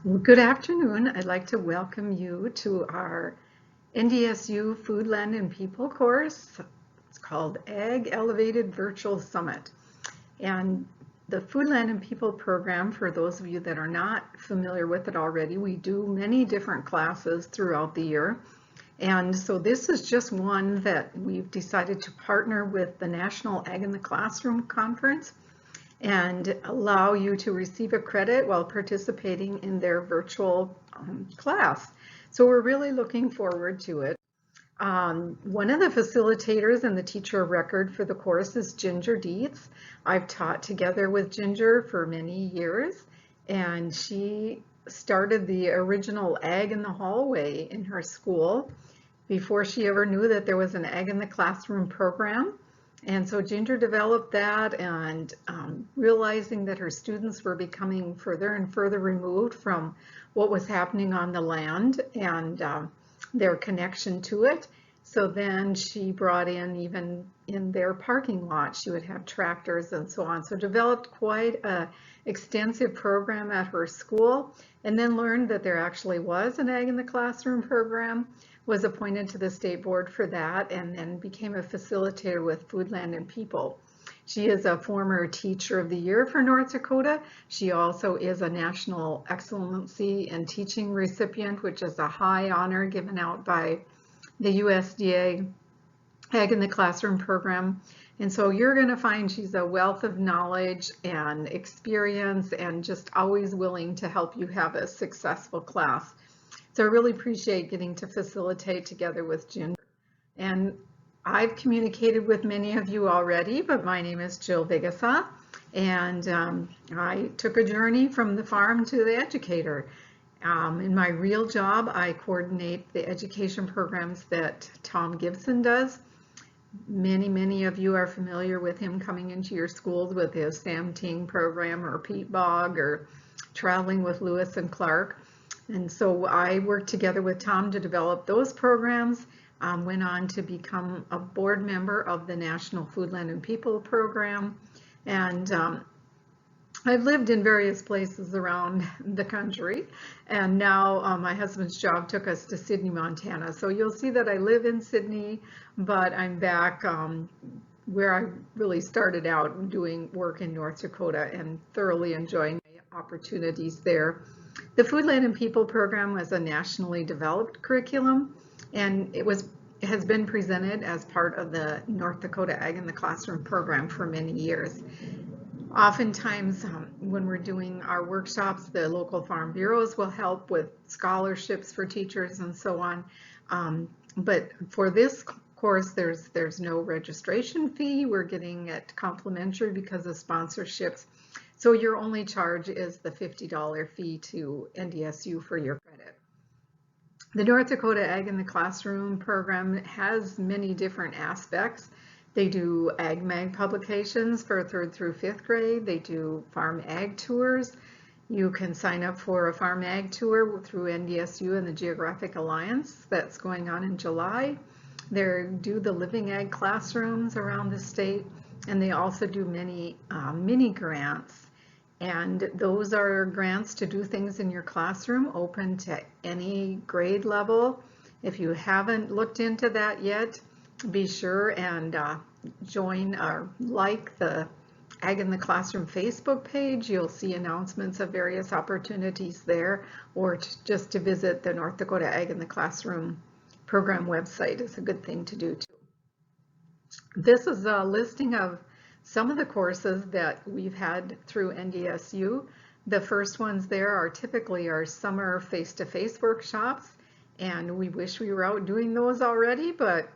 Well, good afternoon. I'd like to welcome you to our NDSU Food, Land, and People course. It's called Ag Elevated Virtual Summit. And the Food, Land, and People program, for those of you that are not familiar with it already, we do many different classes throughout the year. And so this is just one that we've decided to partner with the National Ag in the Classroom Conference and allow you to receive a credit while participating in their virtual class. So we're really looking forward to it. One of the facilitators and the teacher of record for the course is Ginger Dietz. I've taught together with Ginger for many years, and she started the original Ag in the Hallway in her school before she ever knew that there was an Ag in the Classroom program. And so Ginger developed that, and realizing that her students were becoming further and further removed from what was happening on the land and their connection to it. So then she brought in, even in their parking lot, she would have tractors and so on. So developed quite an extensive program at her school, and then learned that there actually was an Ag in the Classroom program, was appointed to the state board for that, and then became a facilitator with Food, Land, and People. She is a former Teacher of the Year for North Dakota. She also is a National Excellency in Teaching recipient, which is a high honor given out by the USDA Ag in the Classroom program. And so you're going to find she's a wealth of knowledge and experience and just always willing to help you have a successful class. So I really appreciate getting to facilitate together with Ginger. And I've communicated with many of you already, but my name is Jill Vigasa, and I took a journey from the farm to the educator. In my real job, I coordinate the education programs that Tom Gibson does. Many of you are familiar with him coming into your schools with his Sam Ting program, or Pete Bog, or Traveling with Lewis and Clark. And so I worked together with Tom to develop those programs, went on to become a board member of the National Food, Land, and People program. And I've lived in various places around the country, and now my husband's job took us to Sidney, Montana. So you'll see that I live in Sidney, but I'm back where I really started out doing work in North Dakota and thoroughly enjoying my opportunities there. The Food, Land, and People program was a nationally developed curriculum, and has been presented as part of the North Dakota Ag in the Classroom program for many years. Oftentimes, when we're doing our workshops, the local farm bureaus will help with scholarships for teachers and so on. But for this course, there's no registration fee. We're getting it complimentary because of sponsorships. So your only charge is the $50 fee to NDSU for your credit. The North Dakota Ag in the Classroom program has many different aspects. They do Ag Mag publications for 3rd through 5th grade. They do farm ag tours. You can sign up for a farm ag tour through NDSU and the Geographic Alliance that's going on in July. They do the Living Ag classrooms around the state, and they also do many mini grants. And those are grants to do things in your classroom, open to any grade level. If you haven't looked into that yet, be sure and join or like the Ag in the Classroom Facebook page. You'll see announcements of various opportunities there, or just to visit the North Dakota Ag in the Classroom program website is a good thing to do too. This is a listing of some of the courses that we've had through NDSU. The first ones there are typically our summer face-to-face workshops, and we wish we were out doing those already, but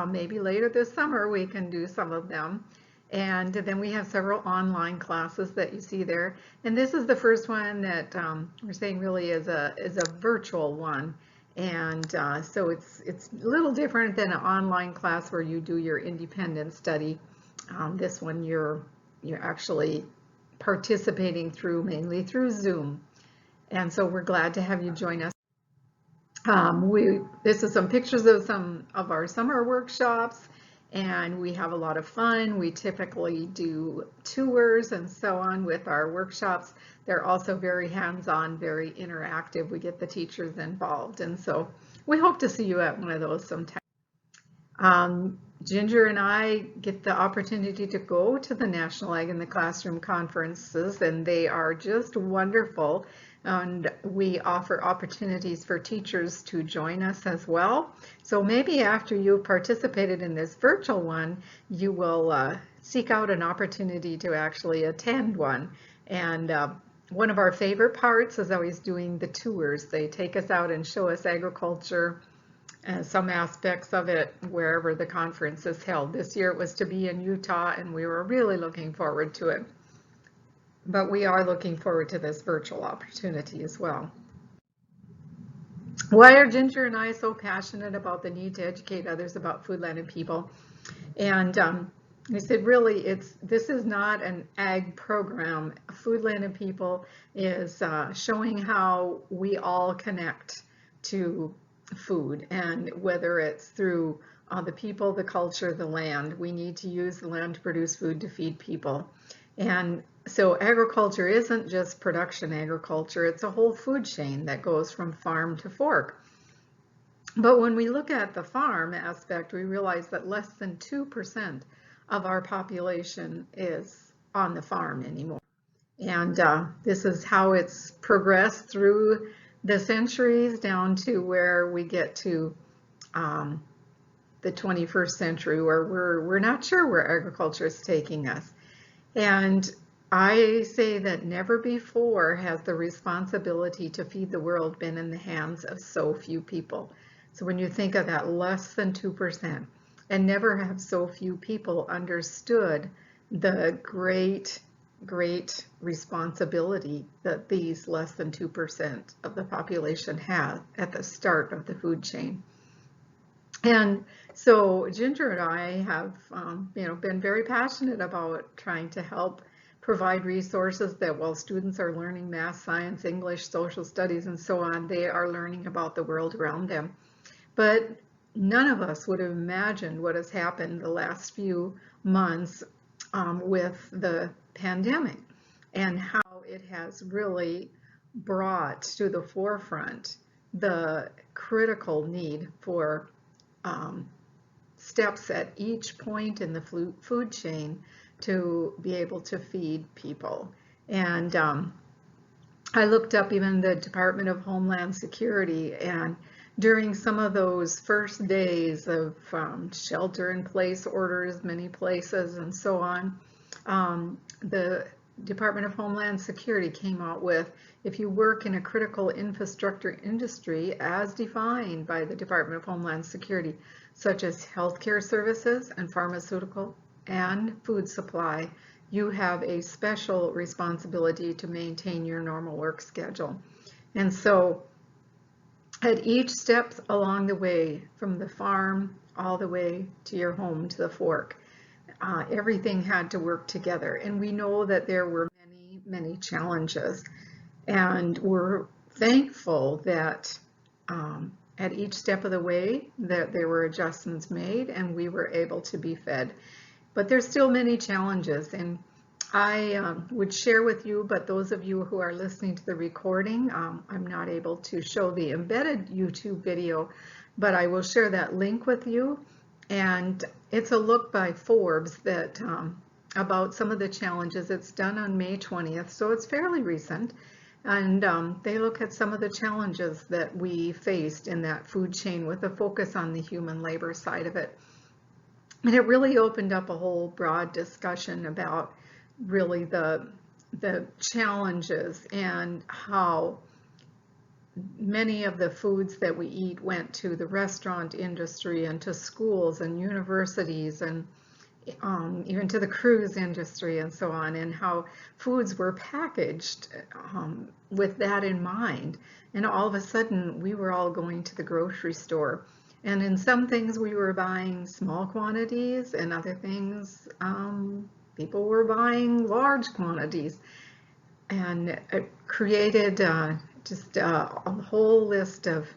maybe later this summer we can do some of them. And then we have several online classes that you see there. And this is the first one that we're saying really is a virtual one. And so it's a little different than an online class where you do your independent study. This one you're actually participating through, mainly through Zoom. And so we're glad to have you join us. This is some pictures of some of our summer workshops, and we have a lot of fun. We typically do tours and so on with our workshops. They're also very hands-on, very interactive. We get the teachers involved, and so we hope to see you at one of those sometime. Ginger and I get the opportunity to go to the National Ag in the Classroom conferences, and they are just wonderful. And we offer opportunities for teachers to join us as well. So maybe after you've participated in this virtual one, you will seek out an opportunity to actually attend one. And one of our favorite parts is always doing the tours. They take us out and show us agriculture and some aspects of it wherever the conference is held. This year it was to be in Utah, and we were really looking forward to it. But we are looking forward to this virtual opportunity as well. Why are Ginger and I so passionate about the need to educate others about food, land, and people? And I said, really, this is not an ag program. Food, Land, and People is showing how we all connect to food, and whether it's through the people, the culture, the land. We need to use the land to produce food to feed people. And so agriculture isn't just production agriculture, it's a whole food chain that goes from farm to fork. But when we look at the farm aspect, we realize that less than 2% of our population is on the farm anymore. And this is how it's progressed through the centuries down to where we get to the 21st century, where we're not sure where agriculture is taking us. And I say that never before has the responsibility to feed the world been in the hands of so few people. So when you think of that, less than 2%, and never have so few people understood the great responsibility that these less than 2% of the population have at the start of the food chain. And so Ginger and I have been very passionate about trying to help provide resources that while students are learning math, science, English, social studies, and so on, they are learning about the world around them. But none of us would have imagined what has happened the last few months with the pandemic, and how it has really brought to the forefront the critical need for steps at each point in the food chain to be able to feed people. And I looked up even the Department of Homeland Security, and during some of those first days of shelter-in-place orders, many places, and so on, the Department of Homeland Security came out with, if you work in a critical infrastructure industry as defined by the Department of Homeland Security, such as healthcare services and pharmaceutical and food supply, you have a special responsibility to maintain your normal work schedule. And so at each step along the way, from the farm all the way to your home, to the fork, everything had to work together. And we know that there were many challenges. And we're thankful that at each step of the way that there were adjustments made and we were able to be fed. But there's still many challenges. And I would share with you, but those of you who are listening to the recording, I'm not able to show the embedded YouTube video, but I will share that link with you. And it's a look by Forbes that about some of the challenges. It's done on May 20th, so it's fairly recent. And they look at some of the challenges that we faced in that food chain with a focus on the human labor side of it. And it really opened up a whole broad discussion about really the challenges and how many of the foods that we eat went to the restaurant industry and to schools and universities and even to the cruise industry and so on, and how foods were packaged with that in mind. And all of a sudden we were all going to the grocery store, and in some things we were buying small quantities, and other things people were buying large quantities, and it created just a whole list of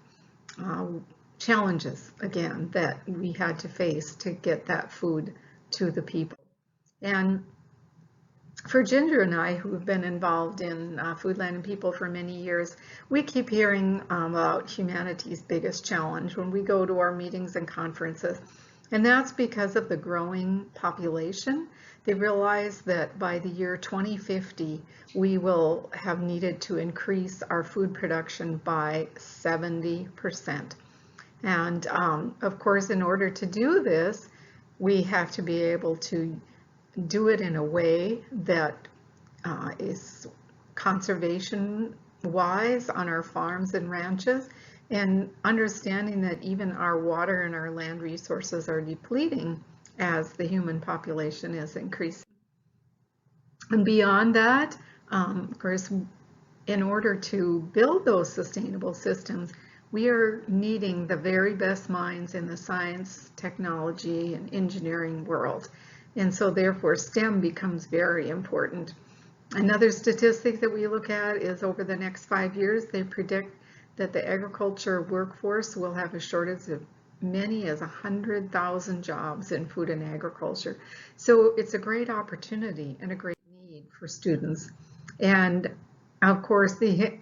challenges, again, that we had to face to get that food to the people. And for Ginger and I, who've been involved in Foodland and People for many years, we keep hearing about humanity's biggest challenge when we go to our meetings and conferences. And that's because of the growing population. They realize that by the year 2050, we will have needed to increase our food production by 70%. And of course, in order to do this, we have to be able to do it in a way that is conservation wise on our farms and ranches, and understanding that even our water and our land resources are depleting as the human population is increasing. And beyond that, of course, in order to build those sustainable systems, we are needing the very best minds in the science, technology, and engineering world. And so therefore STEM becomes very important. Another statistic that we look at is over the next 5 years, they predict that the agriculture workforce will have a shortage of many as 100,000 jobs in food and agriculture. So it's a great opportunity and a great need for students. And of course, the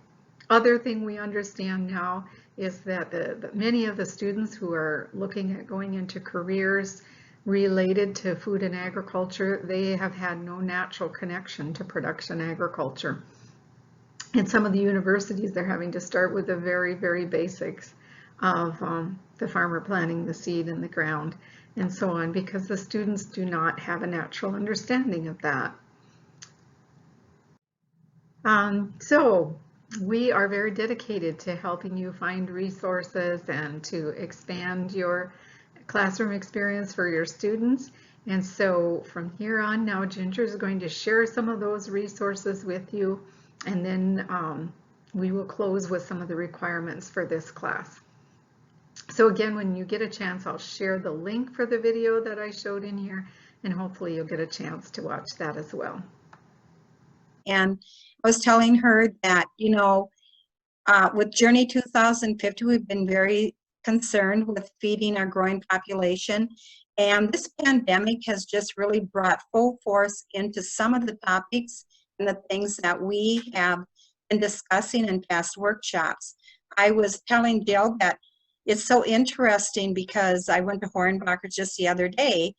other thing we understand now is that many of the students who are looking at going into careers related to food and agriculture, they have had no natural connection to production agriculture. In some of the universities, they're having to start with the very, very basics of the farmer planting the seed in the ground and so on, because the students do not have a natural understanding of that. So we are very dedicated to helping you find resources and to expand your classroom experience for your students. And so from here on now, Ginger is going to share some of those resources with you, and then we will close with some of the requirements for this class. So again, when you get a chance, I'll share the link for the video that I showed in here, and hopefully you'll get a chance to watch that as well. And I was telling her that, you know, with Journey 2050, we've been very concerned with feeding our growing population. And this pandemic has just really brought full force into some of the topics and the things that we have been discussing in past workshops. I was telling Jill that it's so interesting because I went to Hornbacher just the other day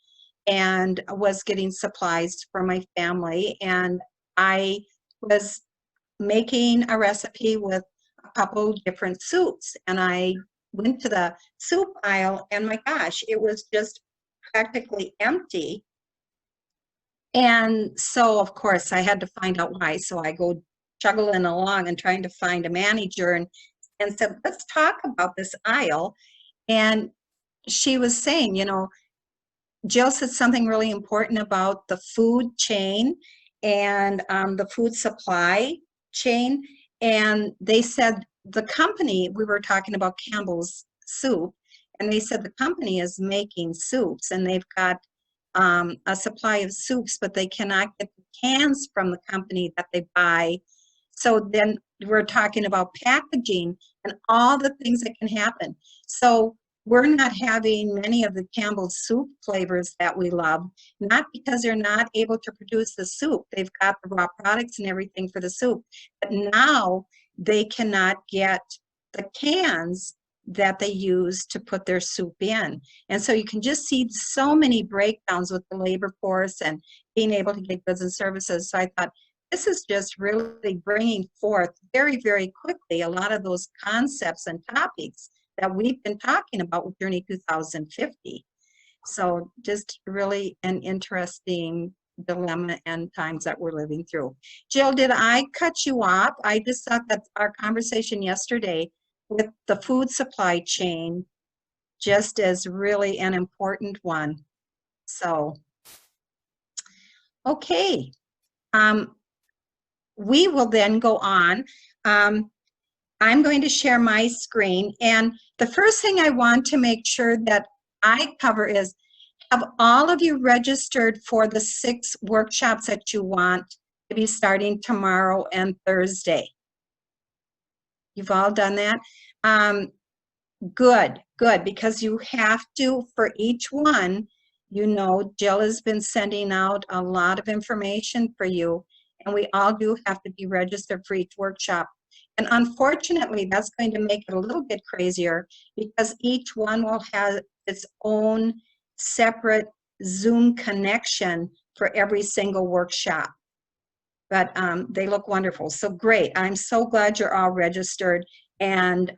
and was getting supplies for my family, and I was making a recipe with a couple different soups, and I went to the soup aisle, and my gosh, it was just practically empty. And so of course I had to find out why. So I go juggling along and trying to find a manager, and said, let's talk about this aisle. And she was saying, you know, Jill said something really important about the food chain and the food supply chain. And they said the company, we were talking about Campbell's Soup, and they said the company is making soups, and they've got a supply of soups, but they cannot get the cans from the company that they buy. So then we're talking about packaging and all the things that can happen. So we're not having many of the Campbell's soup flavors that we love, not because they're not able to produce the soup. They've got the raw products and everything for the soup, but now they cannot get the cans that they use to put their soup in. And so you can just see so many breakdowns with the labor force and being able to get goods and services. So I thought, this is just really bringing forth very, very quickly a lot of those concepts and topics that we've been talking about with Journey 2050. So just really an interesting dilemma and times that we're living through. Jill, did I cut you off? I just thought that our conversation yesterday with the food supply chain just as really an important one. So, okay. We will then go on. I'm going to share my screen, and the first thing I want to make sure that I cover is, have all of you registered for the 6 workshops that you want to be starting tomorrow and Thursday? You've all done that? Good, good, because you have to, for each one, you know, Jill has been sending out a lot of information for you, and we all do have to be registered for each workshop. And unfortunately, that's going to make it a little bit crazier because each one will have its own separate Zoom connection for every single workshop. But they look wonderful. So great. I'm so glad you're all registered. And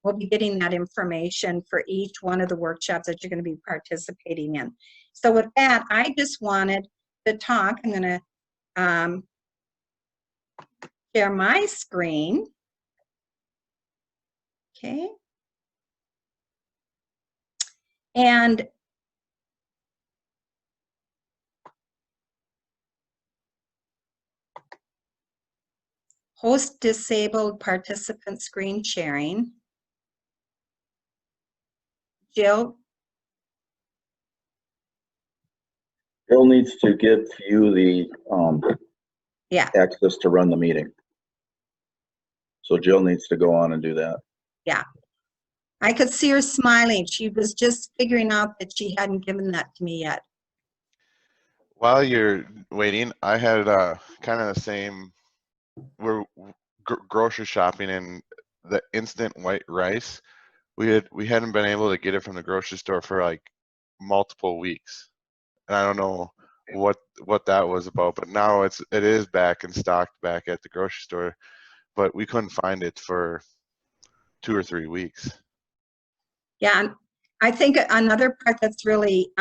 we'll be getting that information for each one of the workshops that you're going to be participating in. So with that, I just wanted to talk. I'm going to share my screen. Okay. And host disabled participant screen sharing. Jill? Jill needs to give you the Yeah. access to run the meeting. So Jill needs to go on and do that. Yeah. I could see her smiling. She was just figuring out that she hadn't given that to me yet. While you're waiting, I had kind of the same. We're grocery shopping and the instant white rice. We hadn't been able to get it from the grocery store for like multiple weeks, and I don't know what that was about. But now it is back in stock back at the grocery store, but we couldn't find it for 2 or 3 weeks. Yeah, and I think another part that's really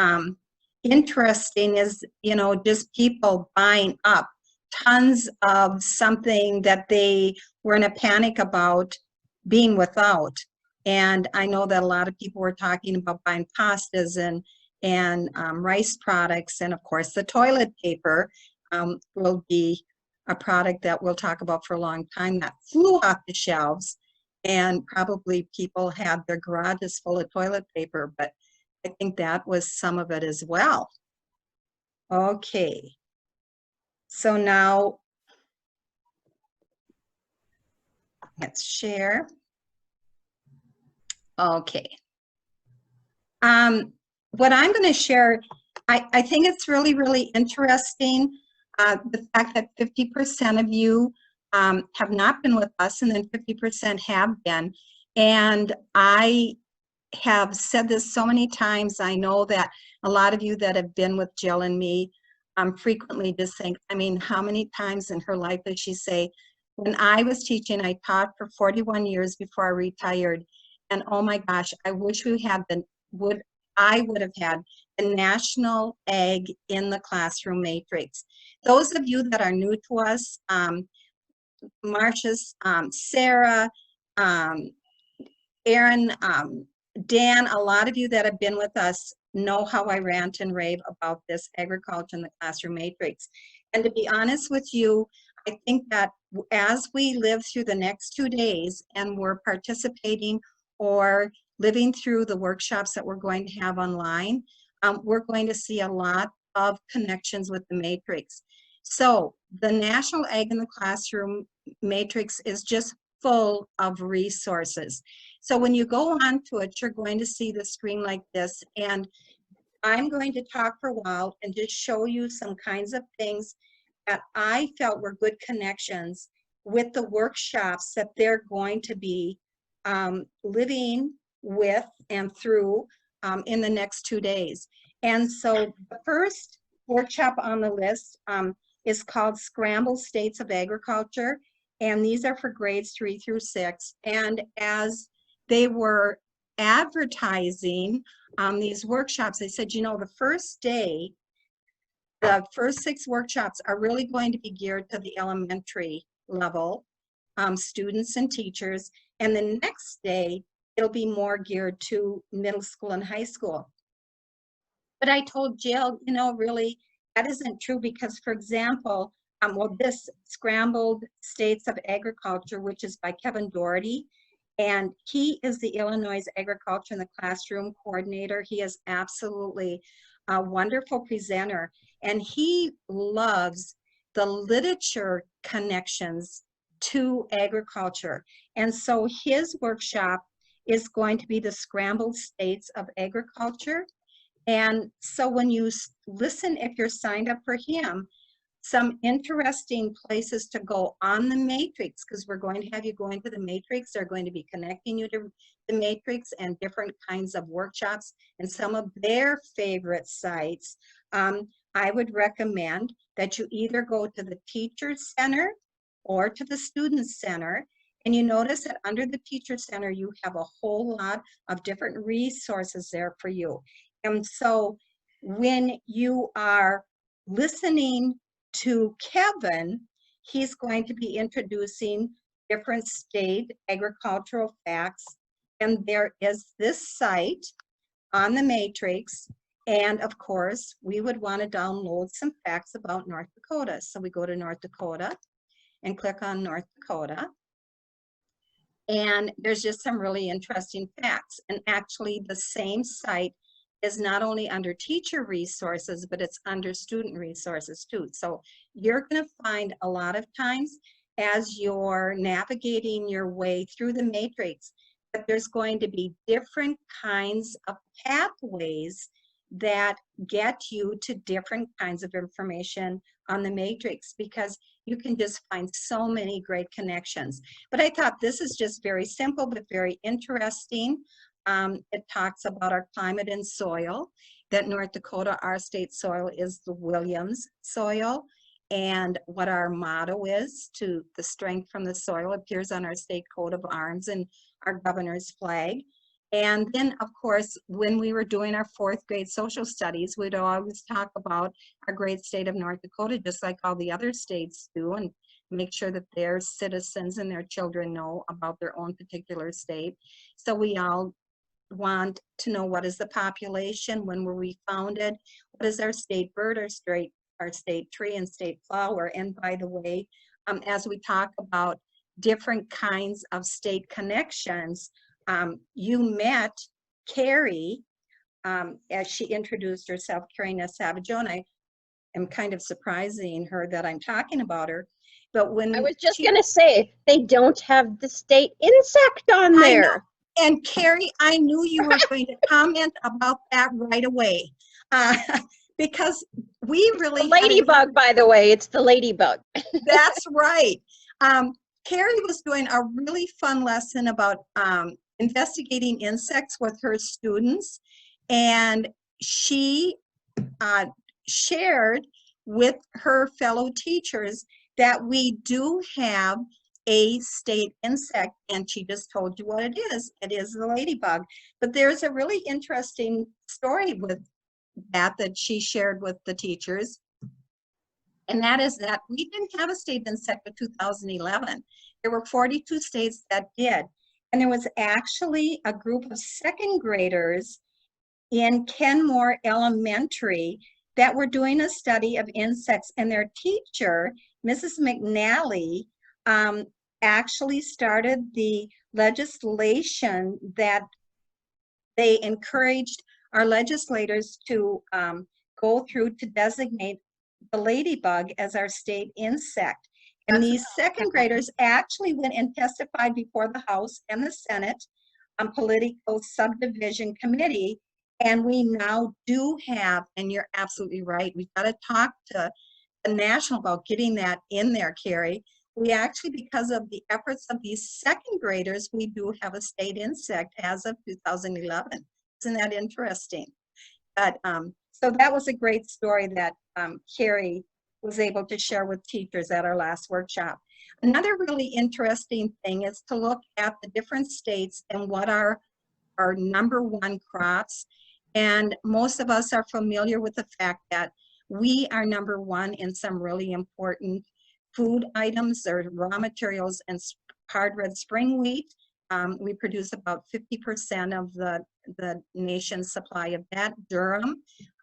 interesting is, you know, just people buying up tons of something that they were in a panic about being without. And I know that a lot of people were talking about buying pastas and rice products, and of course the toilet paper will be a product that we'll talk about for a long time that flew off the shelves. And probably people had their garages full of toilet paper, but I think that was some of it as well. Okay. So now let's share. Okay. What I'm going to share, I think it's really, really interesting, the fact that 50% of you have not been with us, and then 50% have been. And I have said this so many times. I know that a lot of you that have been with Jill and me frequently just think, I mean, how many times in her life does she say, when I was teaching, I taught for 41 years before I retired. And oh my gosh, I wish we had I would have had the National Ag in the Classroom Matrix. Those of you that are new to us, Marcia's, Sarah, Aaron, Dan, a lot of you that have been with us know how I rant and rave about this Agriculture in the Classroom Matrix. And to be honest with you, I think that as we live through the next 2 days and we're participating or living through the workshops that we're going to have online, we're going to see a lot of connections with the matrix. So the National Ag in the Classroom Matrix is just full of resources. So when you go on to it, you're going to see the screen like this, and I'm going to talk for a while and just show you some kinds of things that I felt were good connections with the workshops that they're going to be living with and through in the next 2 days. And so the first workshop on the list is called Scrambled States of Agriculture, and these are for grades 3 through 6. And as they were advertising these workshops, they said, you know, the first day, the first 6 workshops are really going to be geared to the elementary level students and teachers, and the next day it'll be more geared to middle school and high school. But I told Jill, you know, really that isn't true, because, for example, well, this Scrambled States of Agriculture, which is by Kevin Doherty, and he is the Illinois Agriculture in the Classroom coordinator. He is absolutely a wonderful presenter, and he loves the literature connections to agriculture. And so his workshop is going to be the scrambled states of agriculture. And so when you listen, if you're signed up for him, some interesting places to go on the matrix, because we're going to have you go into the matrix. They're going to be connecting you to the matrix and different kinds of workshops and some of their favorite sites. I would recommend that you either go to the Teacher Center or to the Student Center. And you notice that under the Teacher Center, you have a whole lot of different resources there for you. And so when you are listening to Kevin, he's going to be introducing different state agricultural facts. And there is this site on the matrix. And of course, we would want to download some facts about North Dakota. So we go to North Dakota and click on North Dakota. And there's just some really interesting facts. And actually the same site is not only under teacher resources, but it's under student resources too. So you're going to find a lot of times as you're navigating your way through the matrix, that there's going to be different kinds of pathways that get you to different kinds of information on the matrix, because you can just find so many great connections. But I thought this is just very simple, but very interesting. It talks about our climate and soil, that North Dakota, our state soil is the Williams soil, and what our motto is, to the strength from the soil, appears on our state coat of arms and our governor's flag. And then, of course, when we were doing our 4th grade social studies, we'd always talk about our great state of North Dakota, just like all the other states do, and make sure that their citizens and their children know about their own particular state. So we all want to know, what is the population, when were we founded, what is our state bird, our state tree and state flower. And by the way, as we talk about different kinds of state connections, you met Carrie as she introduced herself, Carrie Ness-Savage-O. I am kind of surprising her that I'm talking about her. But when I was just going to say, they don't have the state insect on I know. there. And Carrie, I knew you were going to comment about that right away, because we really The ladybug, by the way, it's the ladybug. That's right. Carrie was doing a really fun lesson about investigating insects with her students, and she shared with her fellow teachers that we do have a state insect, and she just told you what it is. It is the ladybug. But there's a really interesting story with that she shared with the teachers. And that is that we didn't have a state insect in 2011. There were 42 states that did. And there was actually a group of 2nd graders in Kenmore Elementary that were doing a study of insects, and their teacher, Mrs. McNally, actually started the legislation that they encouraged our legislators to go through to designate the ladybug as our state insect. And these 2nd graders actually went and testified before the House and the Senate on political subdivision committee. And we now do have, and you're absolutely right, we've got to talk to the national about getting that in there, Carrie. We actually, because of the efforts of these 2nd graders, we do have a state insect as of 2011. Isn't that interesting? But so that was a great story that Carrie was able to share with teachers at our last workshop. Another really interesting thing is to look at the different states and what are our #1 crops. And most of us are familiar with the fact that we are #1 in some really important food items or raw materials, and hard red spring wheat. We produce about 50% of the nation's supply of that. Durum,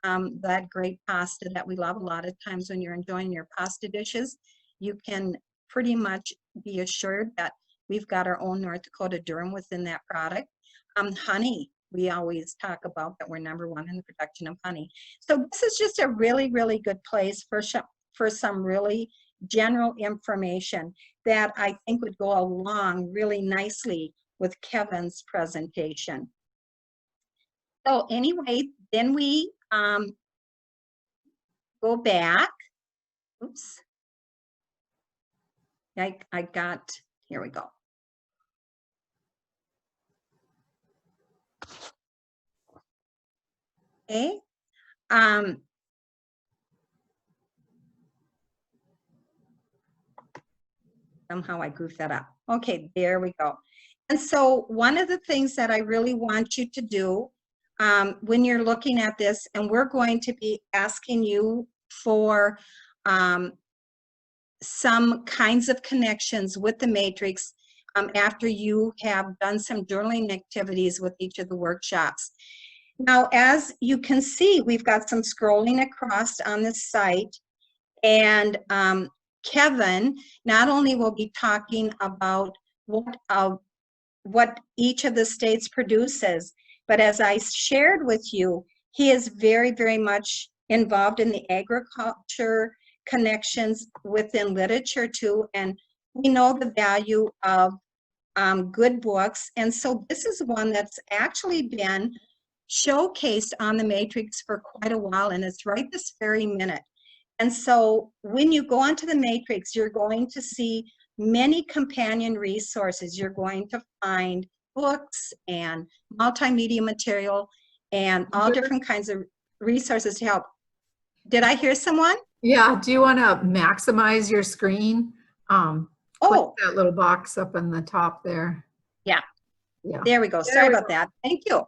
that great pasta that we love. A lot of times when you're enjoying your pasta dishes, you can pretty much be assured that we've got our own North Dakota durum within that product. Honey, we always talk about that we're #1 in the production of honey. So this is just a really, really good place for some really general information that I think would go along really nicely with Kevin's presentation. So anyway, then we go back. Oops. I got, here we go. Okay. Somehow I goofed that up. Okay, there we go. And so one of the things that I really want you to do when you're looking at this, and we're going to be asking you for some kinds of connections with the matrix after you have done some journaling activities with each of the workshops. Now, as you can see, we've got some scrolling across on this site, and Kevin not only will be talking about what each of the states produces, but as I shared with you, he is very, very much involved in the agriculture connections within literature too, and we know the value of good books, and so this is one that's actually been showcased on the Matrix for quite a while, and it's right this very minute. And so when you go onto the Matrix, you're going to see many companion resources. You're going to find books and multimedia material and all different kinds of resources to help. Did I hear someone? Yeah, do you want to maximize your screen? Oh, Click that little box up on the top there. yeah. Yeah. There we go. Sorry about that. Thank you.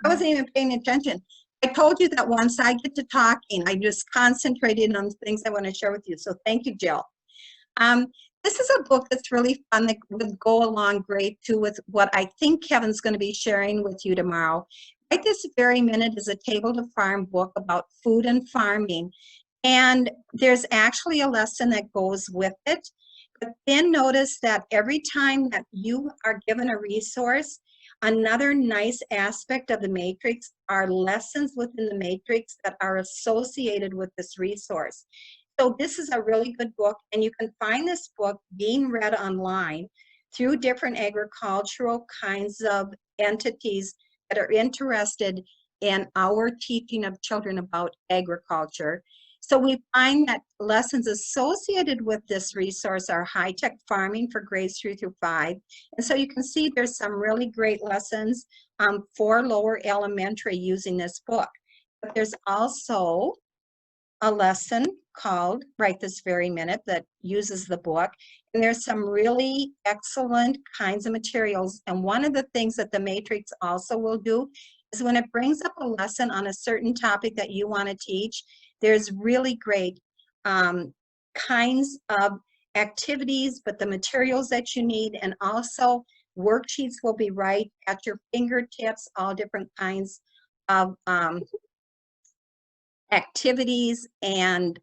I wasn't even paying attention. I told you that once I get to talking, I just concentrated on the things I want to share with you. So thank you, Jill. This is a book that's really fun that would go along great too with what I think Kevin's going to be sharing with you tomorrow. Right this very minute is a Table to Farm book about food and farming. And there's actually a lesson that goes with it. But then notice that every time that you are given a resource, another nice aspect of the Matrix are lessons within the Matrix that are associated with this resource. So this is a really good book, and you can find this book being read online through different agricultural kinds of entities that are interested in our teaching of children about agriculture. So we find that lessons associated with this resource are high-tech farming for grades 3 through 5. And so you can see there's some really great lessons for lower elementary using this book. But there's also a lesson called Right This Very Minute that uses the book. And there's some really excellent kinds of materials. And one of the things that the Matrix also will do is when it brings up a lesson on a certain topic that you want to teach, there's really great kinds of activities, but the materials that you need, and also worksheets will be right at your fingertips, all different kinds of activities and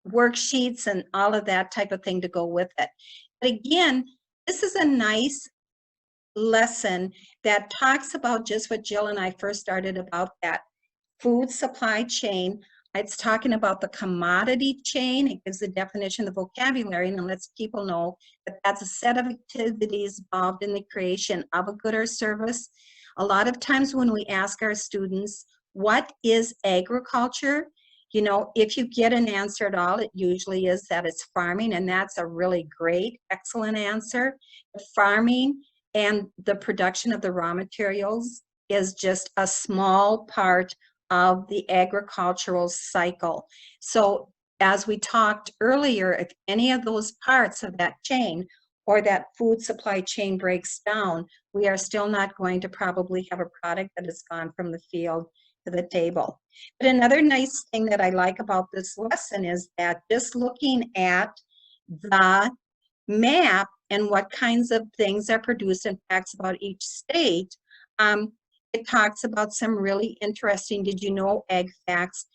worksheets and all of that type of thing to go with it. But again, this is a nice lesson that talks about just what Jill and I first started about, that food supply chain. It's talking about the commodity chain. It gives the definition, the vocabulary, and it lets people know that that's a set of activities involved in the creation of a good or service. A lot of times when we ask our students, what is agriculture? You know, if you get an answer at all, it usually is that it's farming, and that's a really great, excellent answer. Farming and the production of the raw materials is just a small part of the agricultural cycle. So as we talked earlier, if any of those parts of that chain or that food supply chain breaks down, we are still not going to probably have a product that has gone from the field to the table. But another nice thing that I like about this lesson is that just looking at the map and what kinds of things are produced and facts about each state, it talks about some really interesting, did you know, ag facts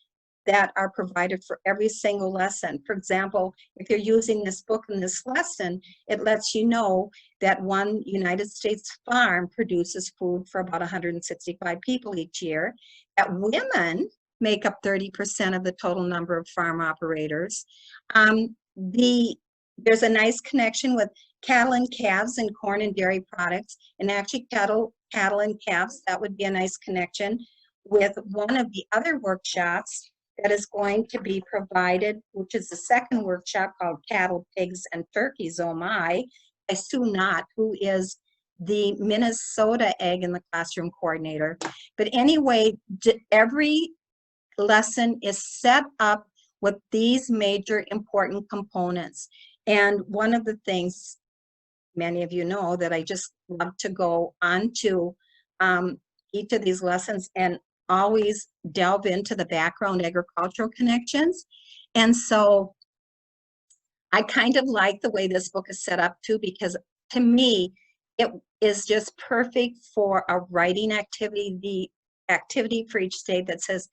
that are provided for every single lesson. For example, if you're using this book in this lesson, it lets you know that one United States farm produces food for about 165 people each year, that women make up 30% of the total number of farm operators. There's a nice connection with cattle and calves and corn and dairy products, and actually cattle and calves, that would be a nice connection with one of the other workshops that is going to be provided, which is the second workshop called Cattle, Pigs, and Turkeys, Oh My, by Sue Knott, who is the Minnesota Egg in the Classroom coordinator. But anyway, every lesson is set up with these major important components. And one of the things many of you know that I just love to go on to each of these lessons and always delve into the background agricultural connections. And so I kind of like the way this book is set up too, because to me, it is just perfect for a writing activity, the activity for each state that says,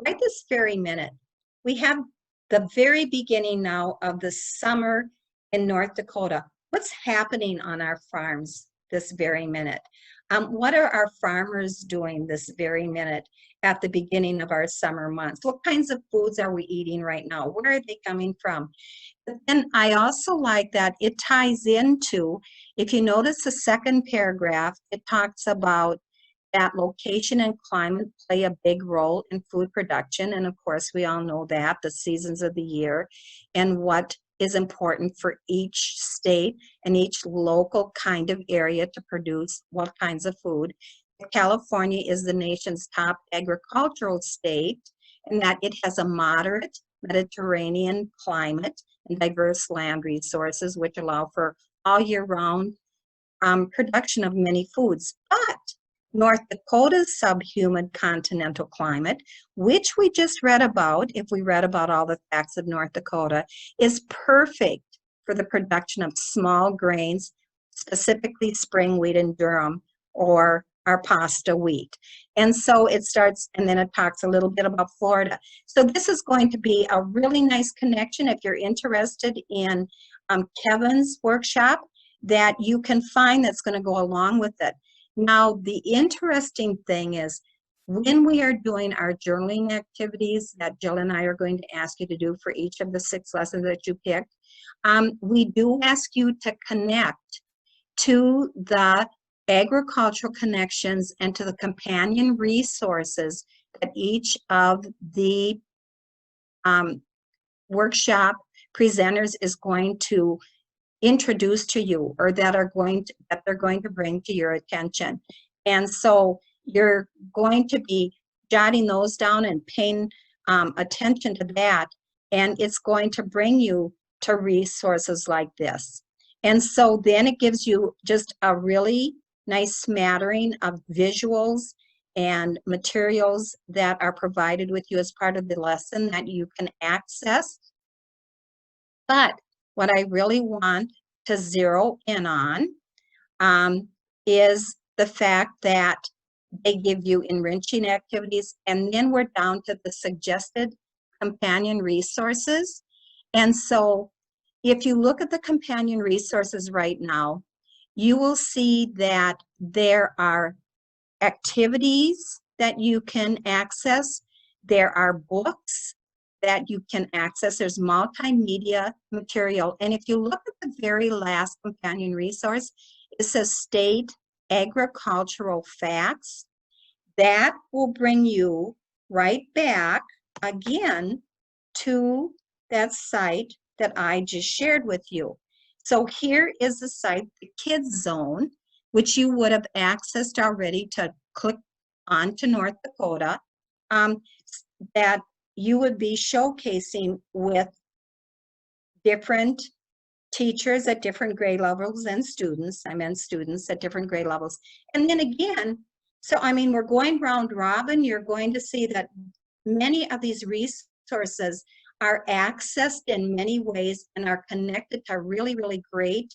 right this very minute, we have the very beginning now of the summer in North Dakota. What's happening on our farms this very minute? What are our farmers doing this very minute at the beginning of our summer months? What kinds of foods are we eating right now? Where are they coming from? But then I also like that it ties into, if you notice the second paragraph, it talks about that location and climate play a big role in food production. And of course, we all know that, the seasons of the year and what is important for each state and each local kind of area to produce what kinds of food. California is the nation's top agricultural state, and that it has a moderate Mediterranean climate and diverse land resources, which allow for all year round production of many foods. But North Dakota's subhumid continental climate, which we just read about, if we read about all the facts of North Dakota, is perfect for the production of small grains, specifically spring wheat and durum, or our pasta wheat. And so it starts, and then it talks a little bit about Florida. So this is going to be a really nice connection if you're interested in Kevin's workshop that you can find that's going to go along with it. Now, the interesting thing is when we are doing our journaling activities that Jill and I are going to ask you to do for each of the 6 lessons that you picked, we do ask you to connect to the agricultural connections and to the companion resources that each of the workshop presenters is going to introduce to you, or that they're going to bring to your attention. And so you're going to be jotting those down and paying attention to that, and it's going to bring you to resources like this. And so then it gives you just a really nice smattering of visuals and materials that are provided with you as part of the lesson that you can access. But what I really want to zero in on is the fact that they give you enriching activities, and then we're down to the suggested companion resources. And so if you look at the companion resources right now, you will see that there are activities that you can access. There are books that you can access. There's multimedia material. And if you look at the very last companion resource, it says State Agricultural Facts. That will bring you right back again to that site that I just shared with you. So here is the site, the Kids Zone, which you would have accessed already to click on to North Dakota, that you would be showcasing with different teachers at different grade levels and students. I meant students at different grade levels. And then again, so I mean, we're going round robin. You're going to see that many of these resources are accessed in many ways and are connected to really, really great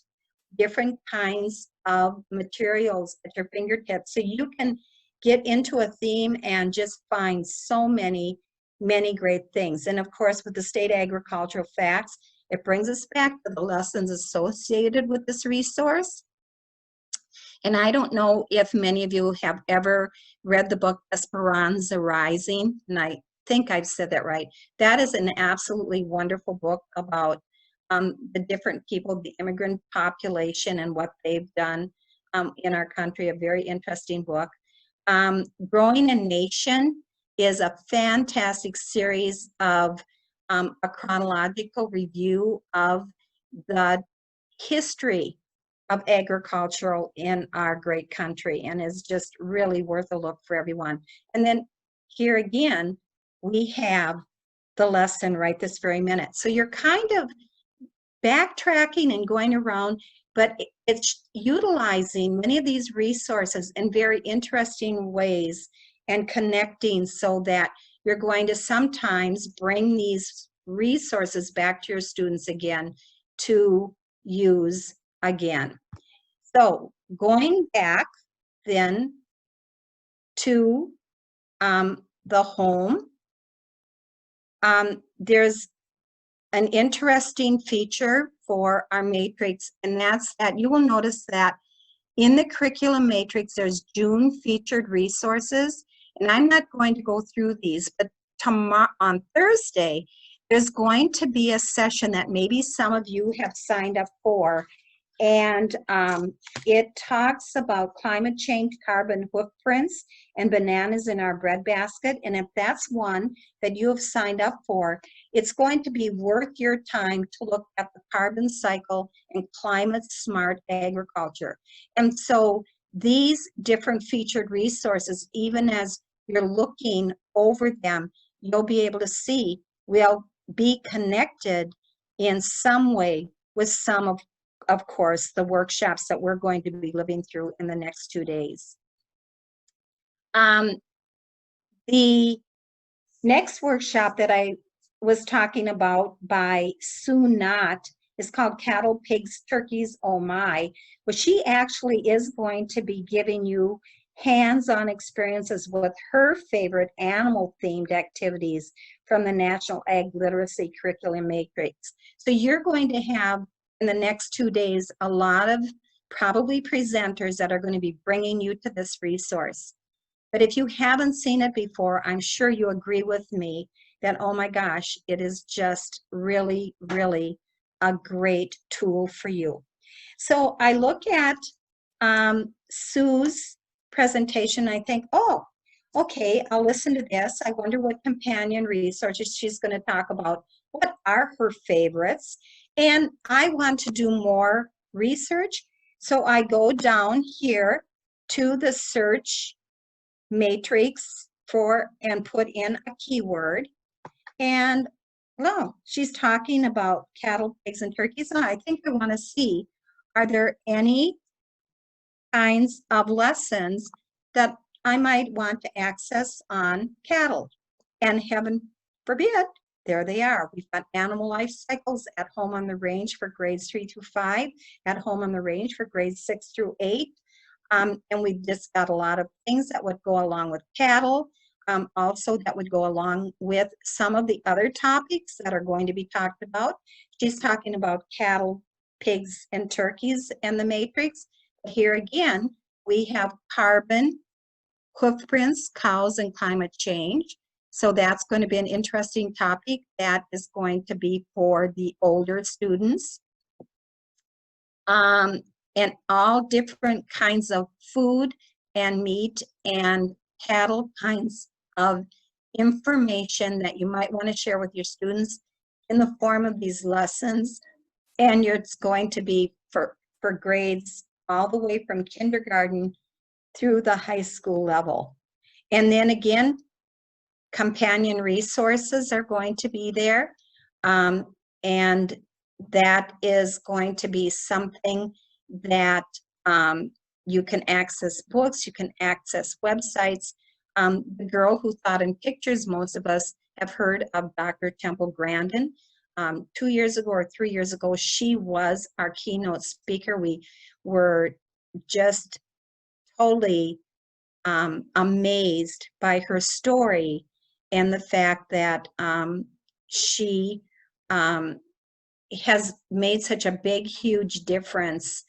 different kinds of materials at your fingertips. So you can get into a theme and just find so many great things. And of course, with the State Agricultural Facts, it brings us back to the lessons associated with this resource. And I don't know if many of you have ever read the book Esperanza Rising, and I think I've said that right. That is an absolutely wonderful book about the different people, the immigrant population and what they've done in our country, a very interesting book. Growing a Nation is a fantastic series of a chronological review of the history of agricultural in our great country, and is just really worth a look for everyone. And then here again, we have the lesson right this very minute. So you're kind of backtracking and going around, but it's utilizing many of these resources in very interesting ways and connecting, so that you're going to sometimes bring these resources back to your students again to use again. So going back then to the home, there's an interesting feature for our matrix, and that's that you will notice that in the curriculum matrix, there's June featured resources, and I'm not going to go through these, but tomorrow, on Thursday, there's going to be a session that maybe some of you have signed up for, and it talks about climate change, carbon footprints, and bananas in our breadbasket. And if that's one that you have signed up for, it's going to be worth your time to look at the carbon cycle and climate smart agriculture. And so these different featured resources, even as you're looking over them, you'll be able to see we'll be connected in some way with some of course, the workshops that we're going to be living through in the next 2 days. The next workshop that I was talking about by Sue Knott is called Cattle, Pigs, Turkeys, Oh My, where she actually is going to be giving you hands-on experiences with her favorite animal-themed activities from the National Ag Literacy Curriculum Matrix. So you're going to have, in the next 2 days, a lot of probably presenters that are going to be bringing you to this resource. But if you haven't seen it before, I'm sure you agree with me that, oh my gosh, it is just really, really a great tool for you. So I look at Sue's presentation, I think, oh, okay, I'll listen to this. I wonder what companion resources she's going to talk about. What are her favorites? And I want to do more research. So I go down here to the search matrix and put in a keyword. And oh, she's talking about cattle, pigs, and turkeys. And I think I want to see, are there any kinds of lessons that I might want to access on cattle? And heaven forbid, there they are. We've got animal life cycles at home on the range for grades 3 through 5, at home on the range for grades 6 through 8. And we've just got a lot of things that would go along with cattle, also that would go along with some of the other topics that are going to be talked about. She's talking about cattle, pigs, and turkeys and the matrix. Here again, we have carbon, hoofprints, cows, and climate change. So that's going to be an interesting topic that is going to be for the older students. And all different kinds of food and meat and cattle kinds of information that you might want to share with your students in the form of these lessons. And it's going to be for grades all the way from kindergarten through the high school level. And then again, companion resources are going to be there. And that is going to be something that you can access books, you can access websites. The Girl Who Thought in Pictures, most of us have heard of Dr. Temple Grandin. 2 years ago or 3 years ago, she was our keynote speaker. We were just totally amazed by her story and the fact that she has made such a big, huge difference,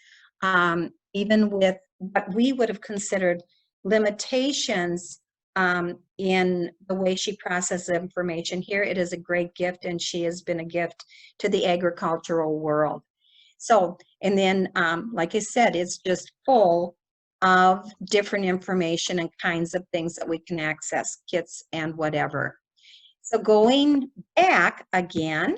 even with what we would have considered limitations in the way she processes information here. It is a great gift, and she has been a gift to the agricultural world. So, and then, like I said, it's just full of different information and kinds of things that we can access, kits and whatever. So going back again,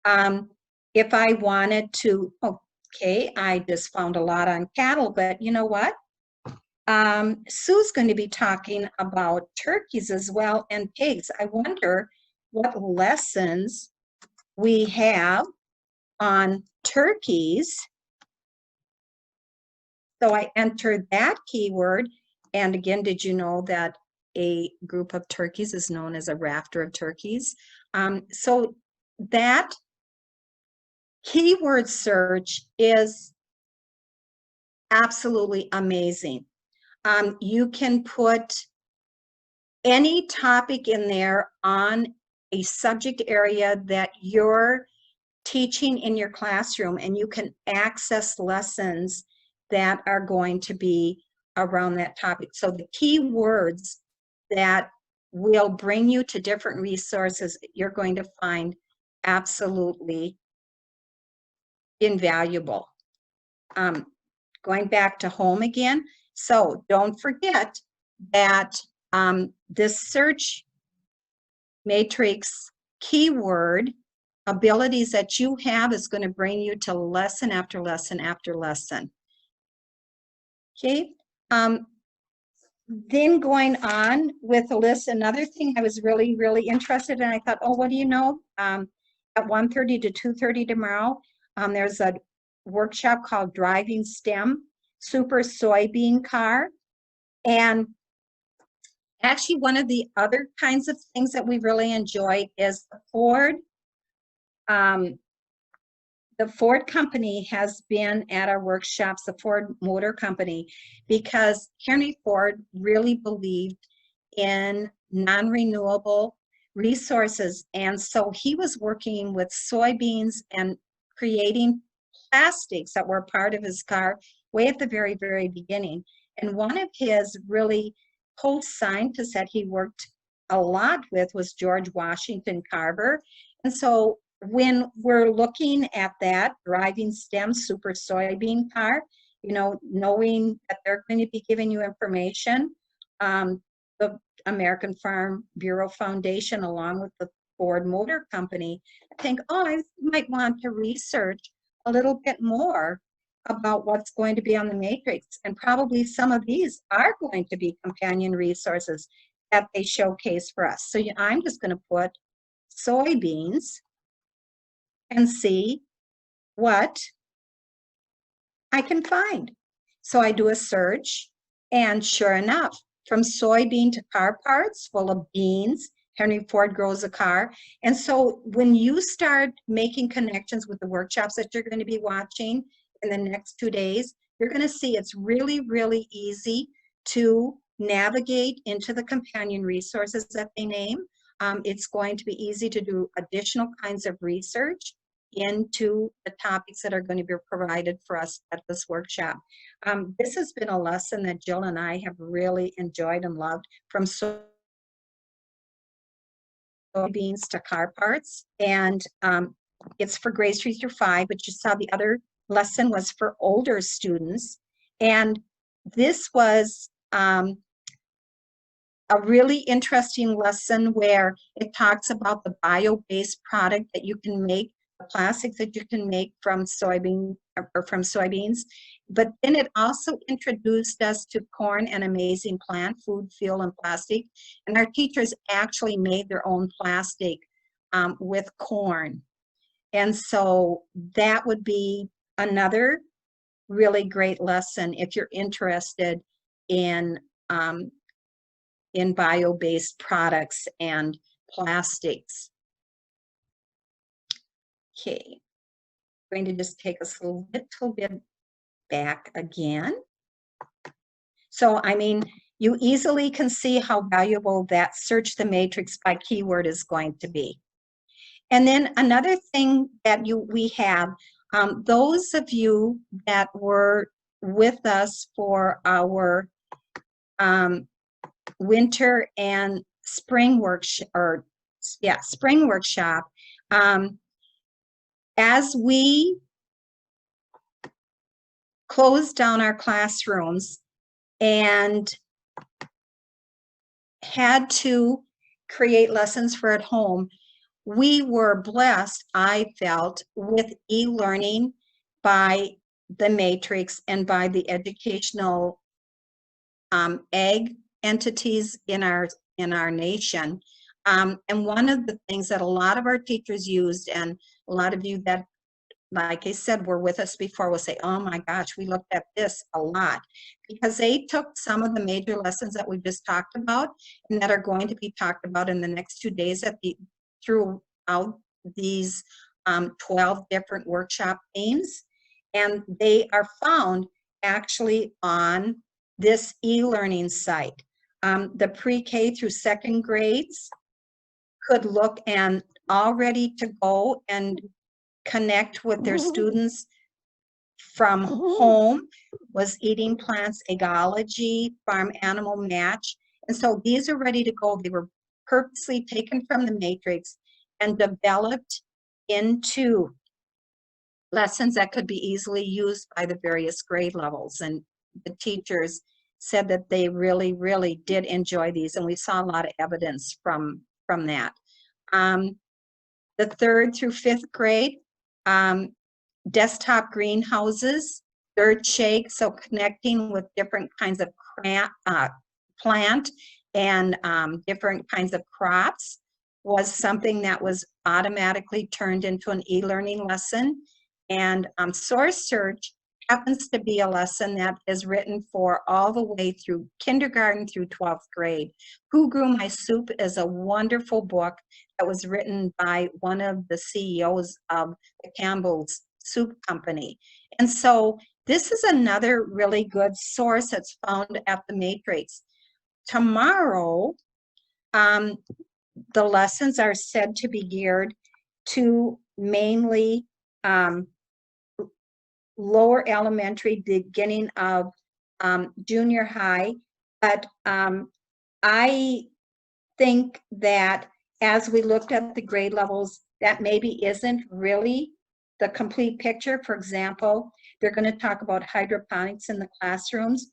if I wanted to, okay, I just found a lot on cattle, but you know what? Sue's going to be talking about turkeys as well and pigs. I wonder what lessons we have on turkeys. So I entered that keyword. And again, did you know that a group of turkeys is known as a rafter of turkeys? So that keyword search is absolutely amazing. You can put any topic in there on a subject area that you're teaching in your classroom, and you can access lessons that are going to be around that topic. So the keywords that will bring you to different resources, you're going to find absolutely invaluable. Going back to home again. So don't forget that this search matrix keyword abilities that you have is going to bring you to lesson after lesson after lesson. Okay. Then going on with the list, another thing I was really, really interested in, I thought, oh, what do you know? At 1:30 to 2:30 tomorrow, there's a workshop called Driving STEM Super Soybean Car. And actually, one of the other kinds of things that we really enjoy is the Ford. The Ford company has been at our workshops, the Ford Motor Company, because Henry Ford really believed in non-renewable resources. And so he was working with soybeans and creating plastics that were part of his car way at the very, very beginning. And one of his really cool scientists that he worked a lot with was George Washington Carver. And so when we're looking at that Driving STEM Super Soybean Car, you know, knowing that they're going to be giving you information, the American Farm Bureau Foundation, along with the Ford Motor Company, I think, oh, I might want to research a little bit more about what's going to be on the matrix. And probably some of these are going to be companion resources that they showcase for us. So I'm just going to put soybeans and see what I can find. So I do a search, and sure enough, from soybean to car parts full of beans, Henry Ford grows a car. And so when you start making connections with the workshops that you're going to be watching in the next 2 days, you're going to see it's really, really easy to navigate into the companion resources that they name. It's going to be easy to do additional kinds of research into the topics that are going to be provided for us at this workshop. This has been a lesson that Jill and I have really enjoyed and loved, from soybeans to car parts. And it's for grades 3 through 5, but you saw the other lesson was for older students. And this was a really interesting lesson where it talks about the bio-based product that you can make, the plastics that you can make from soybeans. But then it also introduced us to corn and amazing plant food, fuel, and plastic. And our teachers actually made their own plastic with corn. And so that would be another really great lesson if you're interested in bio-based products and plastics. Okay, I'm going to just take us a little bit back again. So, I mean, you easily can see how valuable that search the matrix by keyword is going to be. And then another thing that we have, those of you that were with us for our winter and spring spring workshop. As we closed down our classrooms and had to create lessons for at home, we were blessed, I felt, with e-learning by the Matrix and by the educational ag entities in our nation. And one of the things that a lot of our teachers used, and a lot of you that, like I said, were with us before, will say, oh my gosh, we looked at this a lot, because they took some of the major lessons that we just talked about and that are going to be talked about in the next 2 days throughout these 12 different workshop themes. And they are found actually on this e-learning site. The pre-K through second grades could look and all ready to go and connect with their students from home, was eating plants, egology, farm animal match. And so these are ready to go. They were purposely taken from the Matrix and developed into lessons that could be easily used by the various grade levels. And the teachers said that they really, really did enjoy these, and we saw a lot of evidence from that. The 3rd through 5th grade, desktop greenhouses, dirt shake, so connecting with different kinds of plant and different kinds of crops was something that was automatically turned into an e-learning lesson. And Source Search happens to be a lesson that is written for all the way through kindergarten through 12th grade. Who Grew My Soup is a wonderful book that was written by one of the CEOs of the Campbell's Soup Company. And so this is another really good source that's found at the Matrix. Tomorrow, the lessons are said to be geared to mainly lower elementary, beginning of junior high. But I think that as we looked at the grade levels, that maybe isn't really the complete picture. For example, they're going to talk about hydroponics in the classrooms,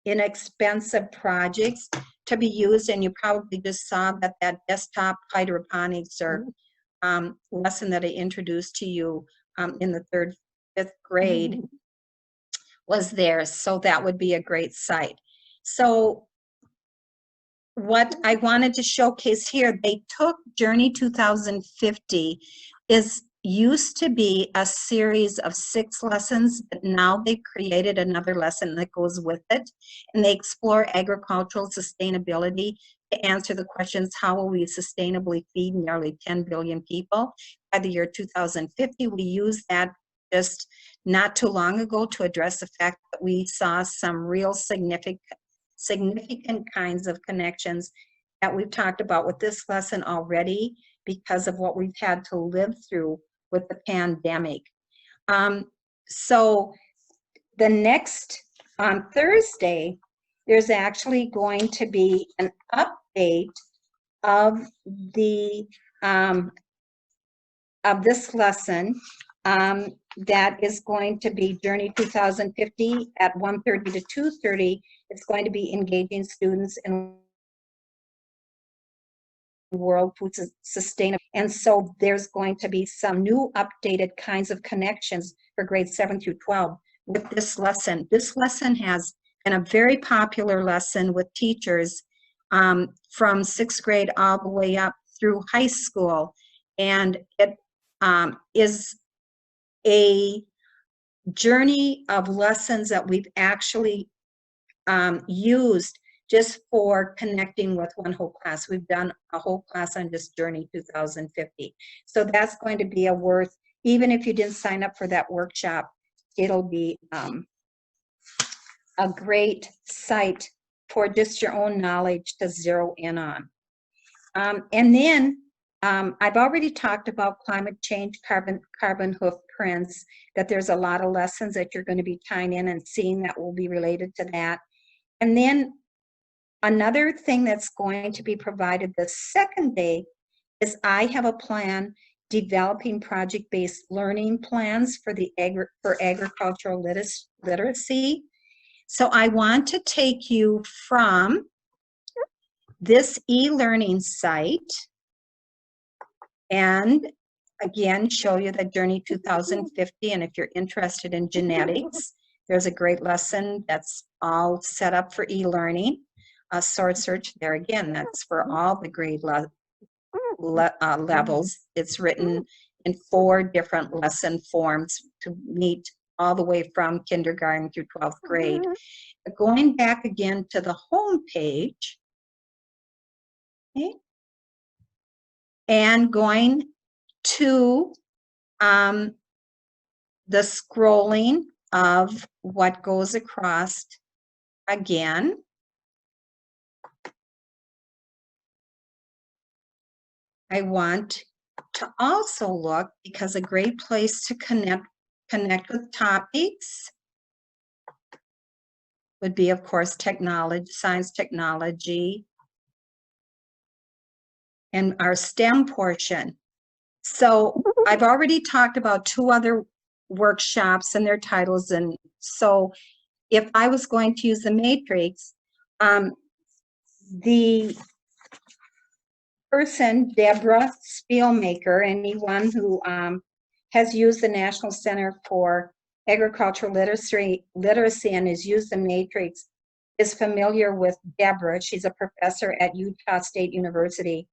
inexpensive projects to be used, and you probably just saw that desktop hydroponics or lesson that I introduced to you in the 3rd, 5th grade was there. So that would be a great site. So what I wanted to showcase here, they took Journey 2050 used to be a series of 6 lessons, but now they've created another lesson that goes with it, and they explore agricultural sustainability to answer the questions, how will we sustainably feed nearly 10 billion people by the year 2050? We used that just not too long ago to address the fact that we saw some real significant kinds of connections that we've talked about with this lesson already because of what we've had to live through with the pandemic. So the next, on Thursday, there's actually going to be an update of the of this lesson that is going to be Journey 2050 at 1:30 to 2:30. It's going to be engaging students in world food sustainability. And so there's going to be some new updated kinds of connections for grades 7 through 12 with this lesson. This lesson has been a very popular lesson with teachers from 6th grade all the way up through high school. And it is a journey of lessons that we've actually used just for connecting with one whole class. We've done a whole class on this Journey 2050. So that's going to be a worth, even if you didn't sign up for that workshop, it'll be a great site for just your own knowledge to zero in on. And then I've already talked about climate change, carbon hoof prints, that there's a lot of lessons that you're going to be tying in and seeing that will be related to that. And then Another thing that's going to be provided the second day is I have a plan developing project-based learning plans for the agricultural literacy. So I want to take you from this e-learning site and again show you the Journey 2050. And if you're interested in genetics, there's a great lesson that's all set up for e-learning. Source search there again, that's for all the grade levels. It's written in 4 different lesson forms to meet all the way from kindergarten through 12th grade. But going back again to the home page, okay, and going to the scrolling of what goes across again. I want to also look, because a great place to connect with topics would be, of course, technology, science, technology, and our STEM portion. So I've already talked about 2 other workshops and their titles. And so if I was going to use the matrix, the person, Deborah Spielmaker, anyone who has used the National Center for Agricultural Literacy and has used the matrix is familiar with Deborah. She's a professor at Utah State University,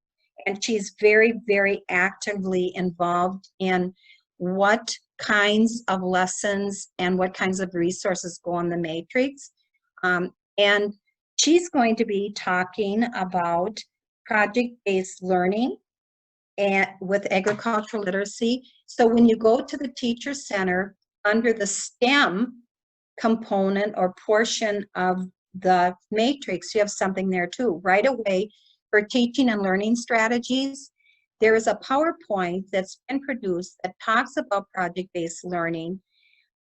and she's very, very actively involved in what kinds of lessons and what kinds of resources go on the matrix. And she's going to be talking about project-based learning and with agricultural literacy. So when you go to the Teacher Center, under the STEM component or portion of the matrix, you have something there too. Right away, for teaching and learning strategies, there is a PowerPoint that's been produced that talks about project-based learning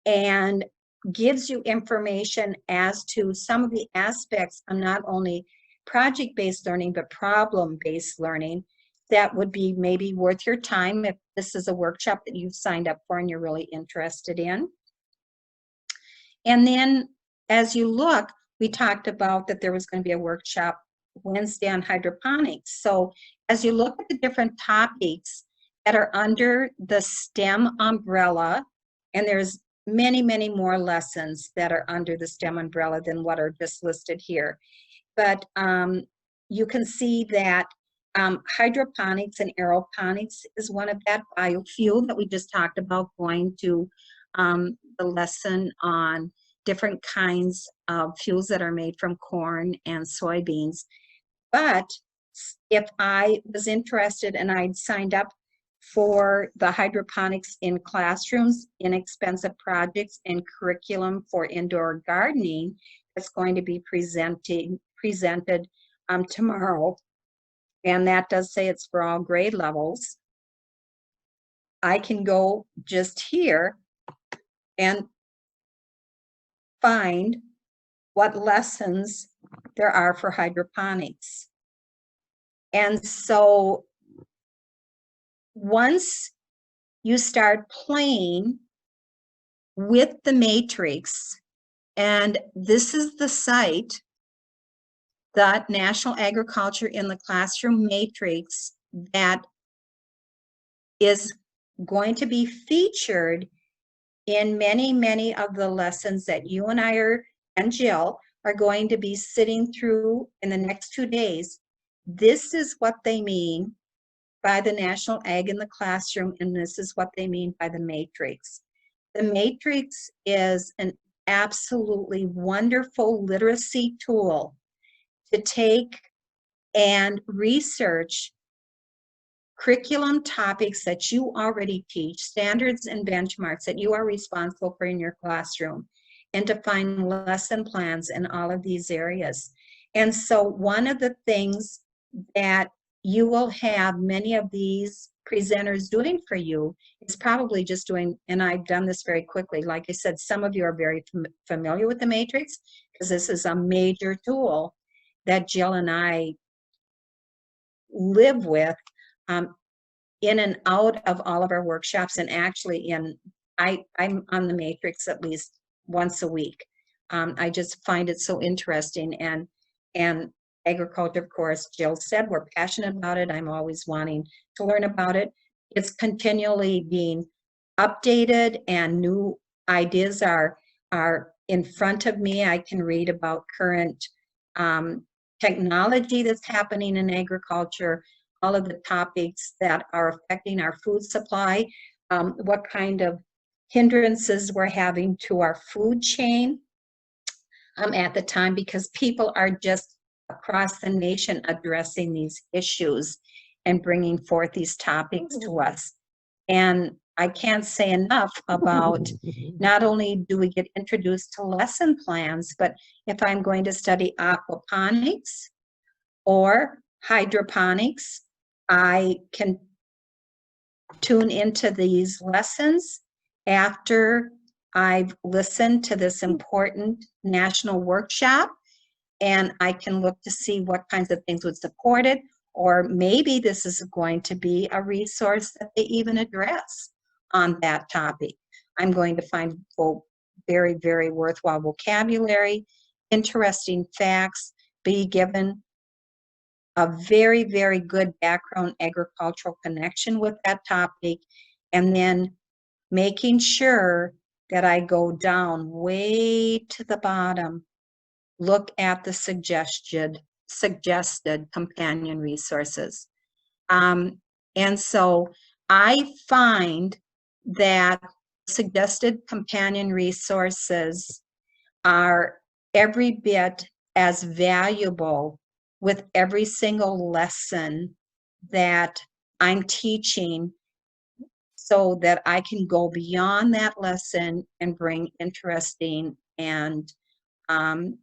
and gives you information as to some of the aspects of not only project-based learning, but problem-based learning that would be maybe worth your time if this is a workshop that you've signed up for and you're really interested in. And then as you look, we talked about that there was going to be a workshop Wednesday on hydroponics. So as you look at the different topics that are under the STEM umbrella, and there's many, many more lessons that are under the STEM umbrella than what are just listed here. But you can see that hydroponics and aeroponics is one of that, biofuel that we just talked about, going to the lesson on different kinds of fuels that are made from corn and soybeans. But if I was interested and I'd signed up for the hydroponics in classrooms, inexpensive projects, and curriculum for indoor gardening, that's going to be presented tomorrow, and that does say it's for all grade levels. I can go just here and find what lessons there are for hydroponics. And so once you start playing with the matrix, and this is the site, the National Agriculture in the Classroom Matrix, that is going to be featured in many, many of the lessons that you and I and Jill are going to be sitting through in the next 2 days. This is what they mean by the National Ag in the Classroom, and this is what they mean by the matrix. The matrix is an absolutely wonderful literacy tool to take and research curriculum topics that you already teach, standards and benchmarks that you are responsible for in your classroom, and to find lesson plans in all of these areas. And so one of the things that you will have many of these presenters doing for you is probably just doing, and I've done this very quickly, like I said, some of you are very familiar with the matrix because this is a major tool. that Jill and I live with in and out of all of our workshops, and actually I'm on the matrix at least once a week. I just find it so interesting, and agriculture, of course, Jill said, we're passionate about it. I'm always wanting to learn about it. It's continually being updated, and new ideas are in front of me. I can read about current technology that's happening in agriculture, all of the topics that are affecting our food supply, what kind of hindrances we're having to our food chain at the time, because people are just across the nation addressing these issues and bringing forth these topics to us. And I can't say enough about, not only do we get introduced to lesson plans, but if I'm going to study aquaponics or hydroponics, I can tune into these lessons after I've listened to this important national workshop, and I can look to see what kinds of things would support it, or maybe this is going to be a resource that they even address on that topic. I'm going to find very, very worthwhile vocabulary, interesting facts, be given a very, very good background agricultural connection with that topic, and then making sure that I go down way to the bottom, look at the suggested companion resources. And so I find that suggested companion resources are every bit as valuable with every single lesson that I'm teaching, so that I can go beyond that lesson and bring interesting and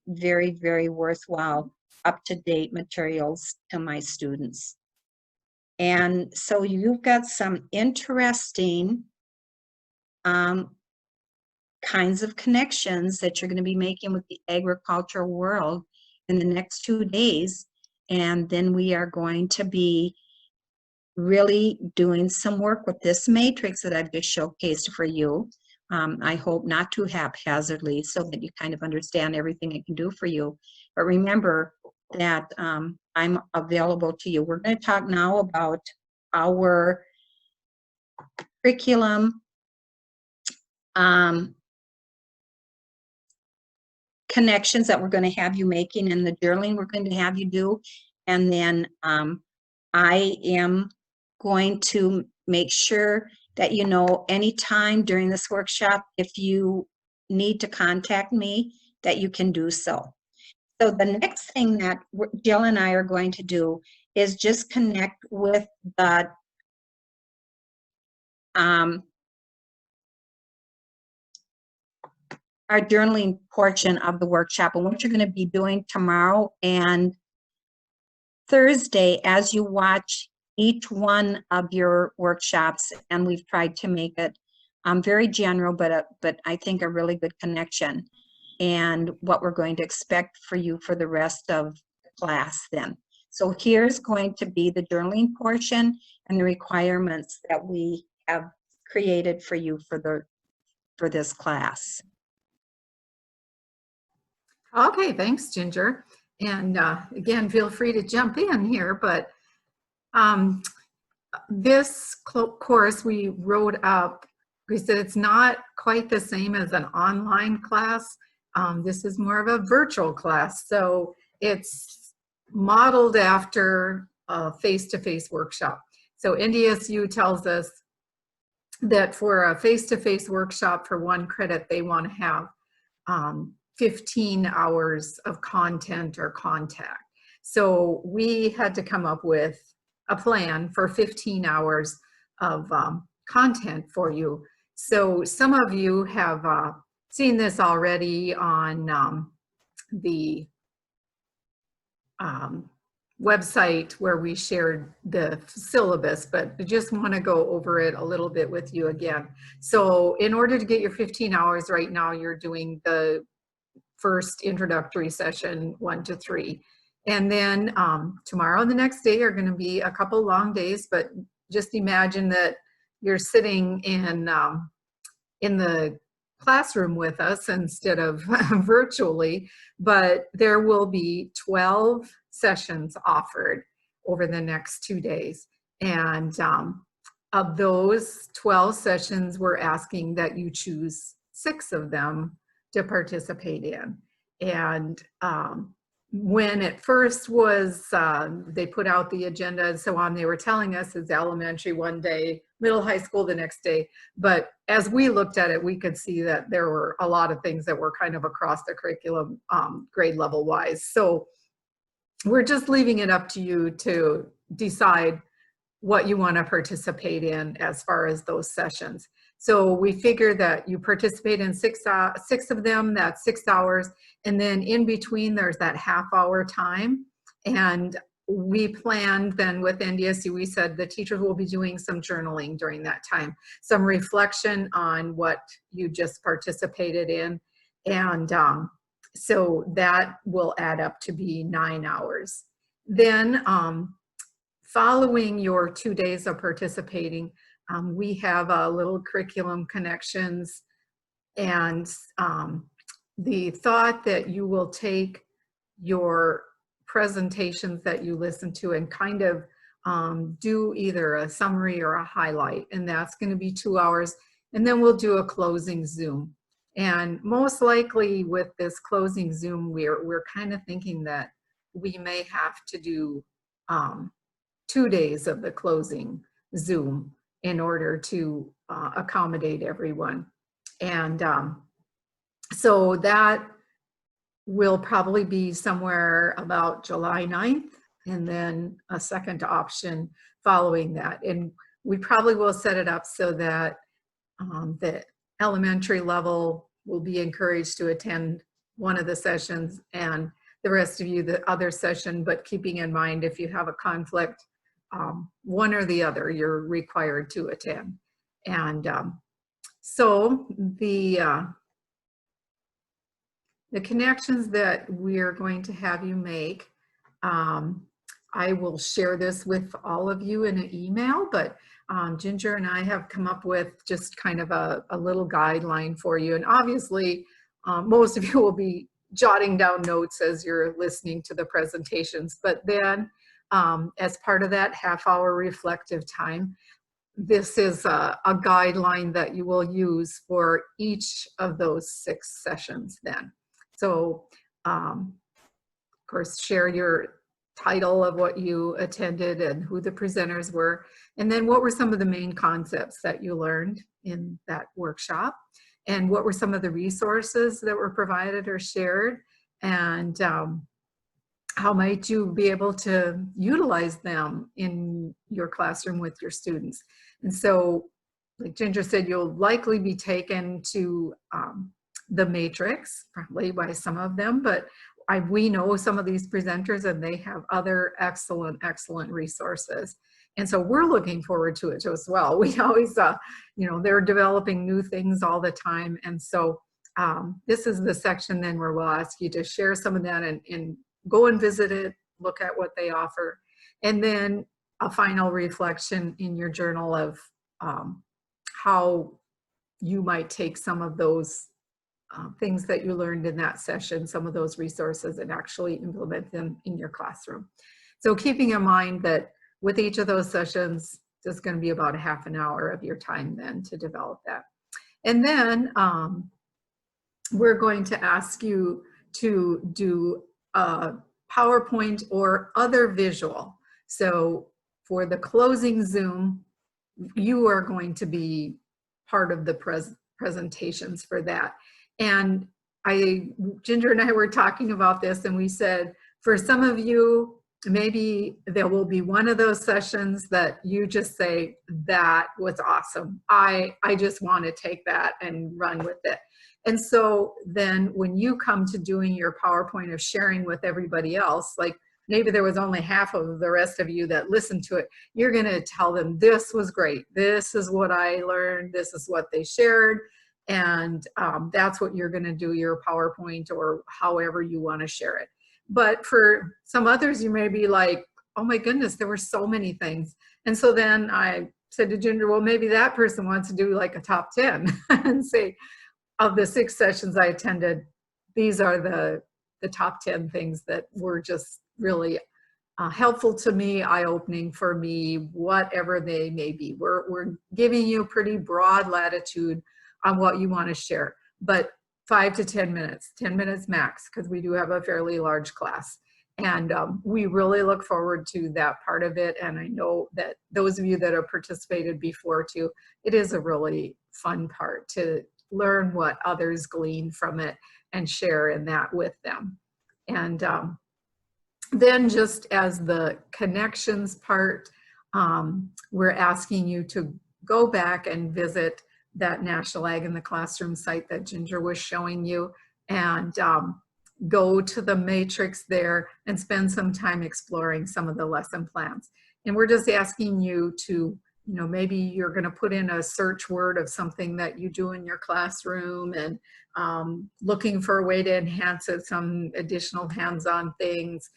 very, very worthwhile, up-to-date materials to my students. And so you've got some interesting kinds of connections that you're going to be making with the agricultural world in the next 2 days. And then we are going to be really doing some work with this matrix that I've just showcased for you. I hope not too haphazardly, so that you kind of understand everything it can do for you. But remember that I'm available to you. We're going to talk now about our curriculum connections that we're going to have you making, and the journaling we're going to have you do. And then I am going to make sure that you know anytime during this workshop, if you need to contact me, that you can do so. So the next thing that Jill and I are going to do is just connect with the our journaling portion of the workshop, and what you're going to be doing tomorrow and Thursday as you watch each one of your workshops. And we've tried to make it very general, but I think a really good connection, and what we're going to expect for you for the rest of the class then. So here's going to be the journaling portion and the requirements that we have created for you for this class. Okay, thanks, Ginger. And again, feel free to jump in here, but this course we wrote up, we said it's not quite the same as an online class. This is more of a virtual class. So it's modeled after a face-to-face workshop. So NDSU tells us that for a face-to-face workshop for 1 credit, they want to have 15 hours of content or contact. So we had to come up with a plan for 15 hours of content for you. So some of you have seen this already on the website where we shared the syllabus, but I just want to go over it a little bit with you again. So in order to get your 15 hours right now, you're doing the first introductory session 1 to 3. And then tomorrow and the next day are going to be a couple long days, but just imagine that you're sitting in the classroom with us instead of virtually, but there will be 12 sessions offered over the next 2 days. And of those 12 sessions, we're asking that you choose 6 of them to participate in. And when it first was, they put out the agenda and so on, they were telling us it's elementary one day, middle high school the next day. But as we looked at it, we could see that there were a lot of things that were kind of across the curriculum, grade level wise. So we're just leaving it up to you to decide what you want to participate in as far as those sessions. So we figure that you participate in 6 of them, that's 6 hours. And then in between, there's that half-hour time. And we planned then with NDSU, we said the teachers will be doing some journaling during that time, some reflection on what you just participated in. And so that will add up to be 9 hours. Then following your 2 days of participating, we have a little curriculum connections, and the thought that you will take your presentations that you listen to and kind of do either a summary or a highlight, and that's going to be 2 hours, and then we'll do a closing Zoom. And most likely with this closing Zoom, we're kind of thinking that we may have to do 2 days of the closing Zoom in order to accommodate everyone. And so that will probably be somewhere about July 9th, and then a second option following that. And we probably will set it up so that the elementary level will be encouraged to attend one of the sessions and the rest of you the other session, but keeping in mind if you have a conflict, one or the other you're required to attend. And so the connections that we're going to have you make, I will share this with all of you in an email, but Ginger and I have come up with just kind of a little guideline for you. And obviously, most of you will be jotting down notes as you're listening to the presentations, but then as part of that half-hour reflective time, this is a guideline that you will use for each of those 6 sessions then. So, of course, share your title of what you attended and who the presenters were, and then what were some of the main concepts that you learned in that workshop, and what were some of the resources that were provided or shared, and how might you be able to utilize them in your classroom with your students. And so, like Ginger said, you'll likely be taken to the matrix, probably by some of them, but we know some of these presenters and they have other excellent resources. And so we're looking forward to it as well. We always, they're developing new things all the time. And so this is the section then where we'll ask you to share some of that and go and visit it, look at what they offer. And then a final reflection in your journal of how you might take some of those things that you learned in that session, some of those resources, and actually implement them in your classroom. So keeping in mind that with each of those sessions, there's going to be about a half an hour of your time then to develop that. And then we're going to ask you to do a PowerPoint or other visual. So for the closing Zoom, you are going to be part of the presentations for that. And Ginger and I were talking about this, and we said, for some of you, maybe there will be one of those sessions that you just say, that was awesome. I just want to take that and run with it. And so then when you come to doing your PowerPoint of sharing with everybody else, like maybe there was only half of the rest of you that listened to it, you're going to tell them, this was great. This is what I learned. This is what they shared. And that's what you're going to do your PowerPoint or however you want to share it. but for some others, you may be like, oh my goodness, there were so many things. And so then I said to Ginger, well, maybe that person wants to do like a top 10 and say, of the 6 sessions I attended, these are the top 10 things that were just really helpful to me, eye-opening for me, whatever they may be. We're giving you a pretty broad latitude on what you want to share, but 5 to 10 minutes, 10 minutes max, because we do have a fairly large class. And we really look forward to that part of it. And I know that those of you that have participated before too, it is a really fun part to learn what others glean from it and share in that with them. And then just as the connections part, we're asking you to go back and visit that National Ag in the Classroom site that Ginger was showing you, and go to the matrix there and spend some time exploring some of the lesson plans. And we're just asking you to, maybe you're going to put in a search word of something that you do in your classroom, and looking for a way to enhance it, some additional hands-on things.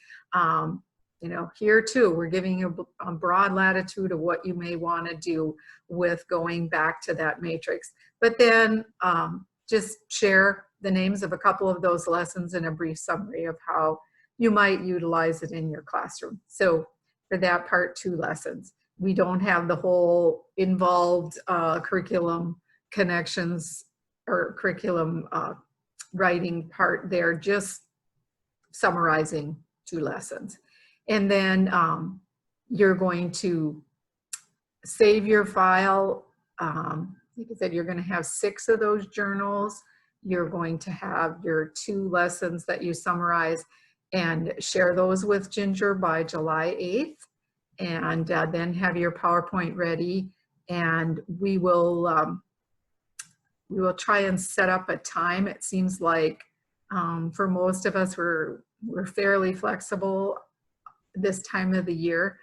Here too, we're giving you a broad latitude of what you may want to do with going back to that matrix. But then just share the names of a couple of those lessons and a brief summary of how you might utilize it in your classroom. So for that part, 2 lessons. We don't have the whole involved curriculum connections or curriculum writing part there, just summarizing 2 lessons. And then you're going to save your file. Like I said, you're going to have 6 of those journals. You're going to have your 2 lessons that you summarize and share those with Ginger by July 8th. And then have your PowerPoint ready. And we will try and set up a time. It seems like for most of us, we're fairly flexible this time of the year.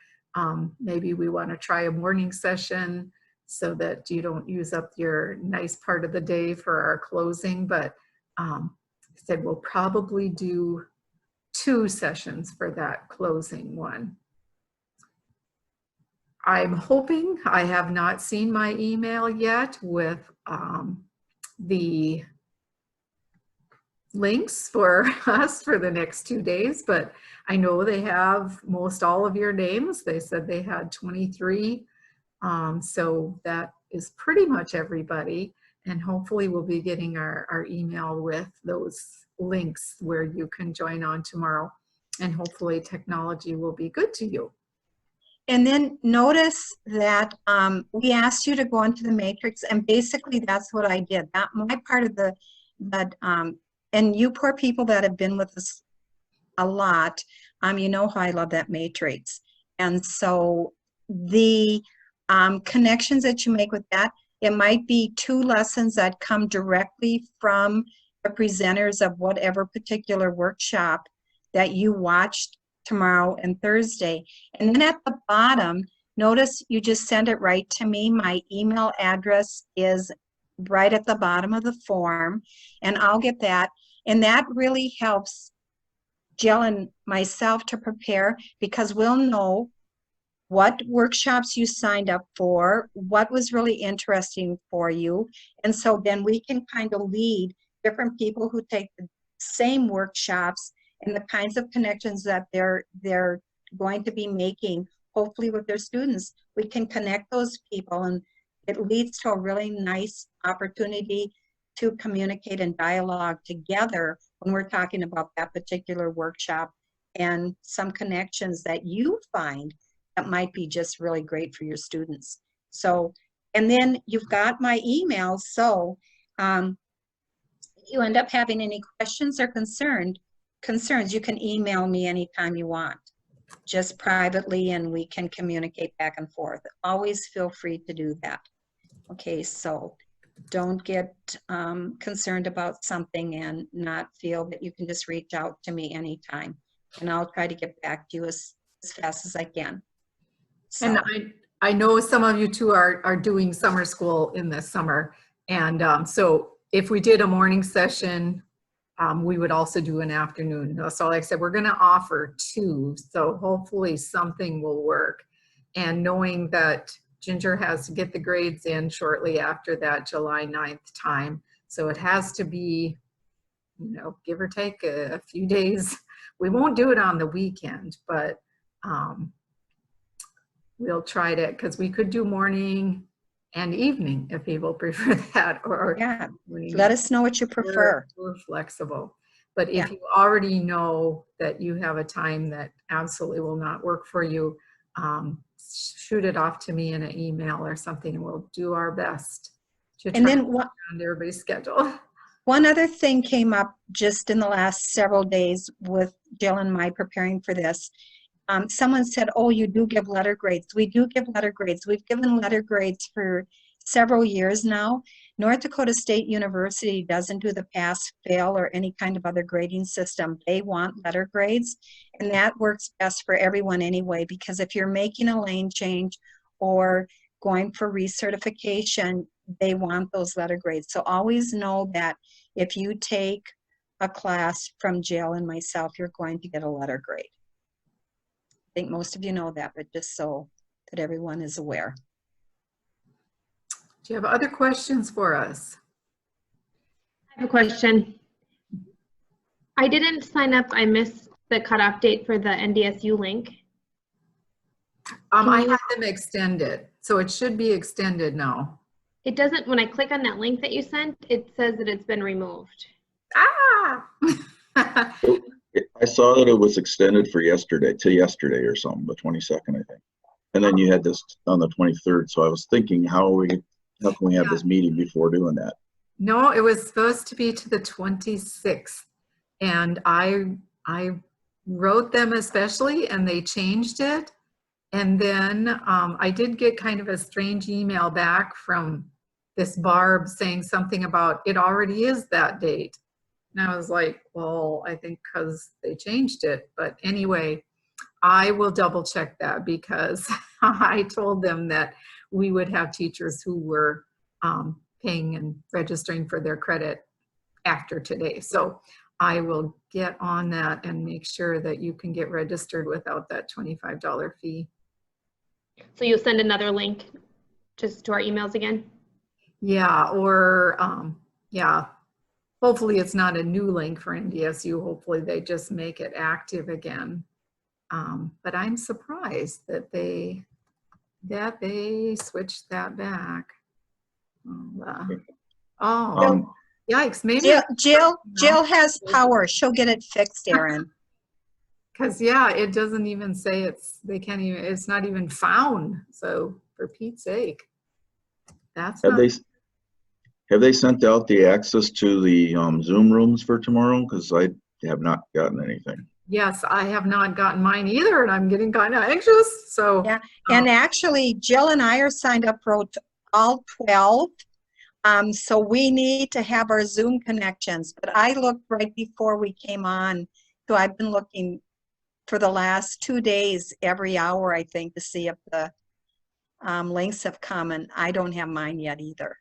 Maybe we want to try a morning session so that you don't use up your nice part of the day for our closing. But I said we'll probably do 2 sessions for that closing one. I'm hoping, I have not seen my email yet with the links for us for the next 2 days, but I know they have most all of your names. They said they had 23. So that is pretty much everybody. And hopefully we'll be getting our email with those links where you can join on tomorrow. And hopefully technology will be good to you. And then notice that we asked you to go into the matrix, and basically that's what I did. That my part of and you poor people that have been with us a lot, you know how I love that matrix. And so the connections that you make with that, it might be 2 lessons that come directly from the presenters of whatever particular workshop that you watched tomorrow and Thursday. And then at the bottom, notice you just send it right to me. My email address is right at the bottom of the form, and I'll get that. And that really helps Jill and myself to prepare, because we'll know what workshops you signed up for, what was really interesting for you. And so then we can kind of lead different people who take the same workshops and the kinds of connections that they're going to be making, hopefully with their students. We can connect those people, and it leads to a really nice opportunity to communicate and dialogue together when we're talking about that particular workshop, and some connections that you find that might be just really great for your students. So, and then you've got my email, so if you end up having any questions or concerns, you can email me anytime you want, just privately, and we can communicate back and forth. Always feel free to do that. Okay, so don't get concerned about something and not feel that you can just reach out to me anytime, and I'll try to get back to you as fast as I can. So. And I know some of you too are doing summer school in the summer, and so if we did a morning session we would also do an afternoon. So like I said, we're going to offer 2, so hopefully something will work. And knowing that Ginger has to get the grades in shortly after that July 9th time, so it has to be, you know, give or take a few days. We won't do it on the weekend, but we'll try to, because we could do morning and evening if people prefer that, or Yeah, we- let us know what you prefer. we're flexible. But if Yeah. you already know that you have a time that absolutely will not work for you, shoot it off to me in an email or something, and we'll do our best to And try then what, around everybody's schedule. one other thing came up just in the last several days with Jill and I preparing for this. Someone said, oh, you do give letter grades. We do give letter grades. We've given letter grades for several years now. North Dakota State University doesn't do the pass, fail, or any kind of other grading system. They want letter grades, and that works best for everyone anyway, because if you're making a lane change or going for recertification, they want those letter grades. So always know that if you take a class from Jill and myself, you're going to get a letter grade. I think most of you know that, but just so that everyone is aware. Do you have other questions for us? I have a question. I didn't sign up. I missed the cutoff date for the NDSU link. I had them extended, so it should be extended now. It doesn't, when I click on that link that you sent, it says that it's been removed. Ah! I saw that it was extended for yesterday, to yesterday or something, the 22nd, I think. And then you had this on the 23rd, so I was thinking, how can we have this meeting before doing that? No, it was supposed to be to the 26th, and I wrote them especially, and they changed it. And then I did get kind of a strange email back from this Barb saying something about it already is that date. And I was like, well, I think because they changed it. But anyway, I will double check that, because I told them that we would have teachers who were paying and registering for their credit after today. So I will get on that and make sure that you can get registered without that $25 fee. So you'll send another link just to our emails again? Yeah, or yeah, hopefully it's not a new link for NDSU. Hopefully they just make it active again. But I'm surprised that they switched that back. Oh, yikes! Maybe Jill has power. She'll get it fixed, Erin. because yeah, it doesn't even say it's not even found. So for Pete's sake, that's not. Have they sent out the access to the Zoom rooms for tomorrow? Because I have not gotten anything. Yes, I have not gotten mine either, and I'm getting kind of anxious. So Yeah, and actually, Jill and I are signed up for all 12. So we need to have our Zoom connections. But I looked right before we came on, so I've been looking for the last 2 days, every hour, I think, to see if the links have come, and I don't have mine yet either.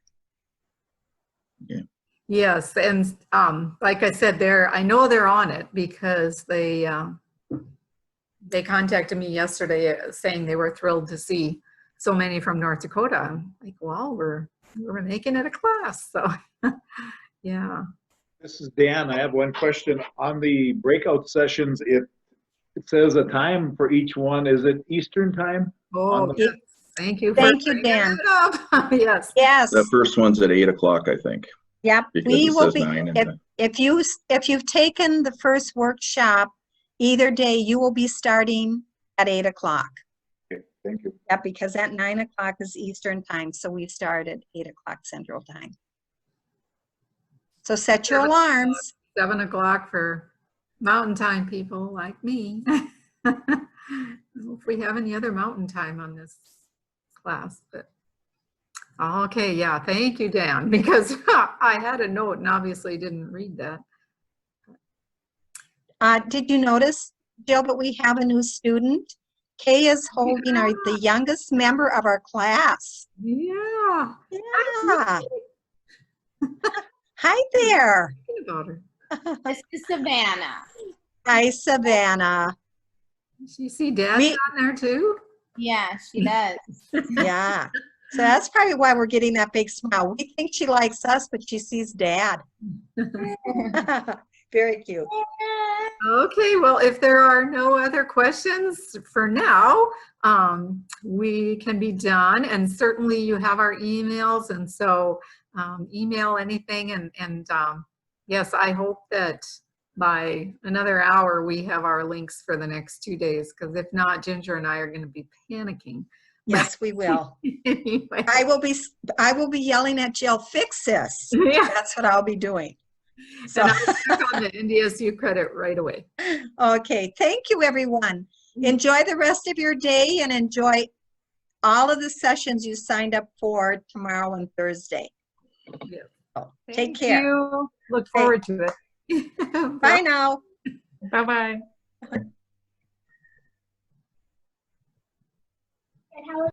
yes, and like I said, I know they're on it because they contacted me yesterday saying they were thrilled to see so many from North Dakota. I'm like, well, we're making it a class, so yeah. This is Dan. I have one question. On the breakout sessions, it says a time for each one. Is it Eastern time? Oh, yes. Thank you. Thank you, bringing Dan. it up. Yes. Yes. That first one's at 8 o'clock, I think. Yep. Because We it will says be. 9 and If you've taken the first workshop, either day you will be starting at 8 o'clock. Okay, thank you. Yeah, because at 9 o'clock is Eastern time, so we start at 8 o'clock Central time. So set your alarms. 7 o'clock for mountain time people like me. If we have any other mountain time on this class, but okay, yeah, thank you, Dan, because I had a note and obviously didn't read that. Did you notice, Jill, that we have a new student? Kay is holding the youngest member of our class. Yeah. Yeah. Hi there. Thinking about her. This is Savannah. Hi, Savannah. You see Dad We- on there too? Yeah, she does. Yeah. So that's probably why we're getting that big smile. We think she likes us, but she sees Dad. Very cute. Okay, well, if there are no other questions for now, we can be done. And certainly you have our emails, and so email anything. And yes, I hope that by another hour we have our links for the next 2 days, because if not, Ginger and I are going to be panicking. Yes, we will. Anyway, I will be yelling at Jill, fix this. yeah, That's what I'll be doing. So, and I'll check on the NDSU credit right away. okay. Thank you, everyone. Enjoy the rest of your day and enjoy all of the sessions you signed up for tomorrow and Thursday. Yes. So, take Thank care. you. Look forward to it. Bye now. Bye-bye. And how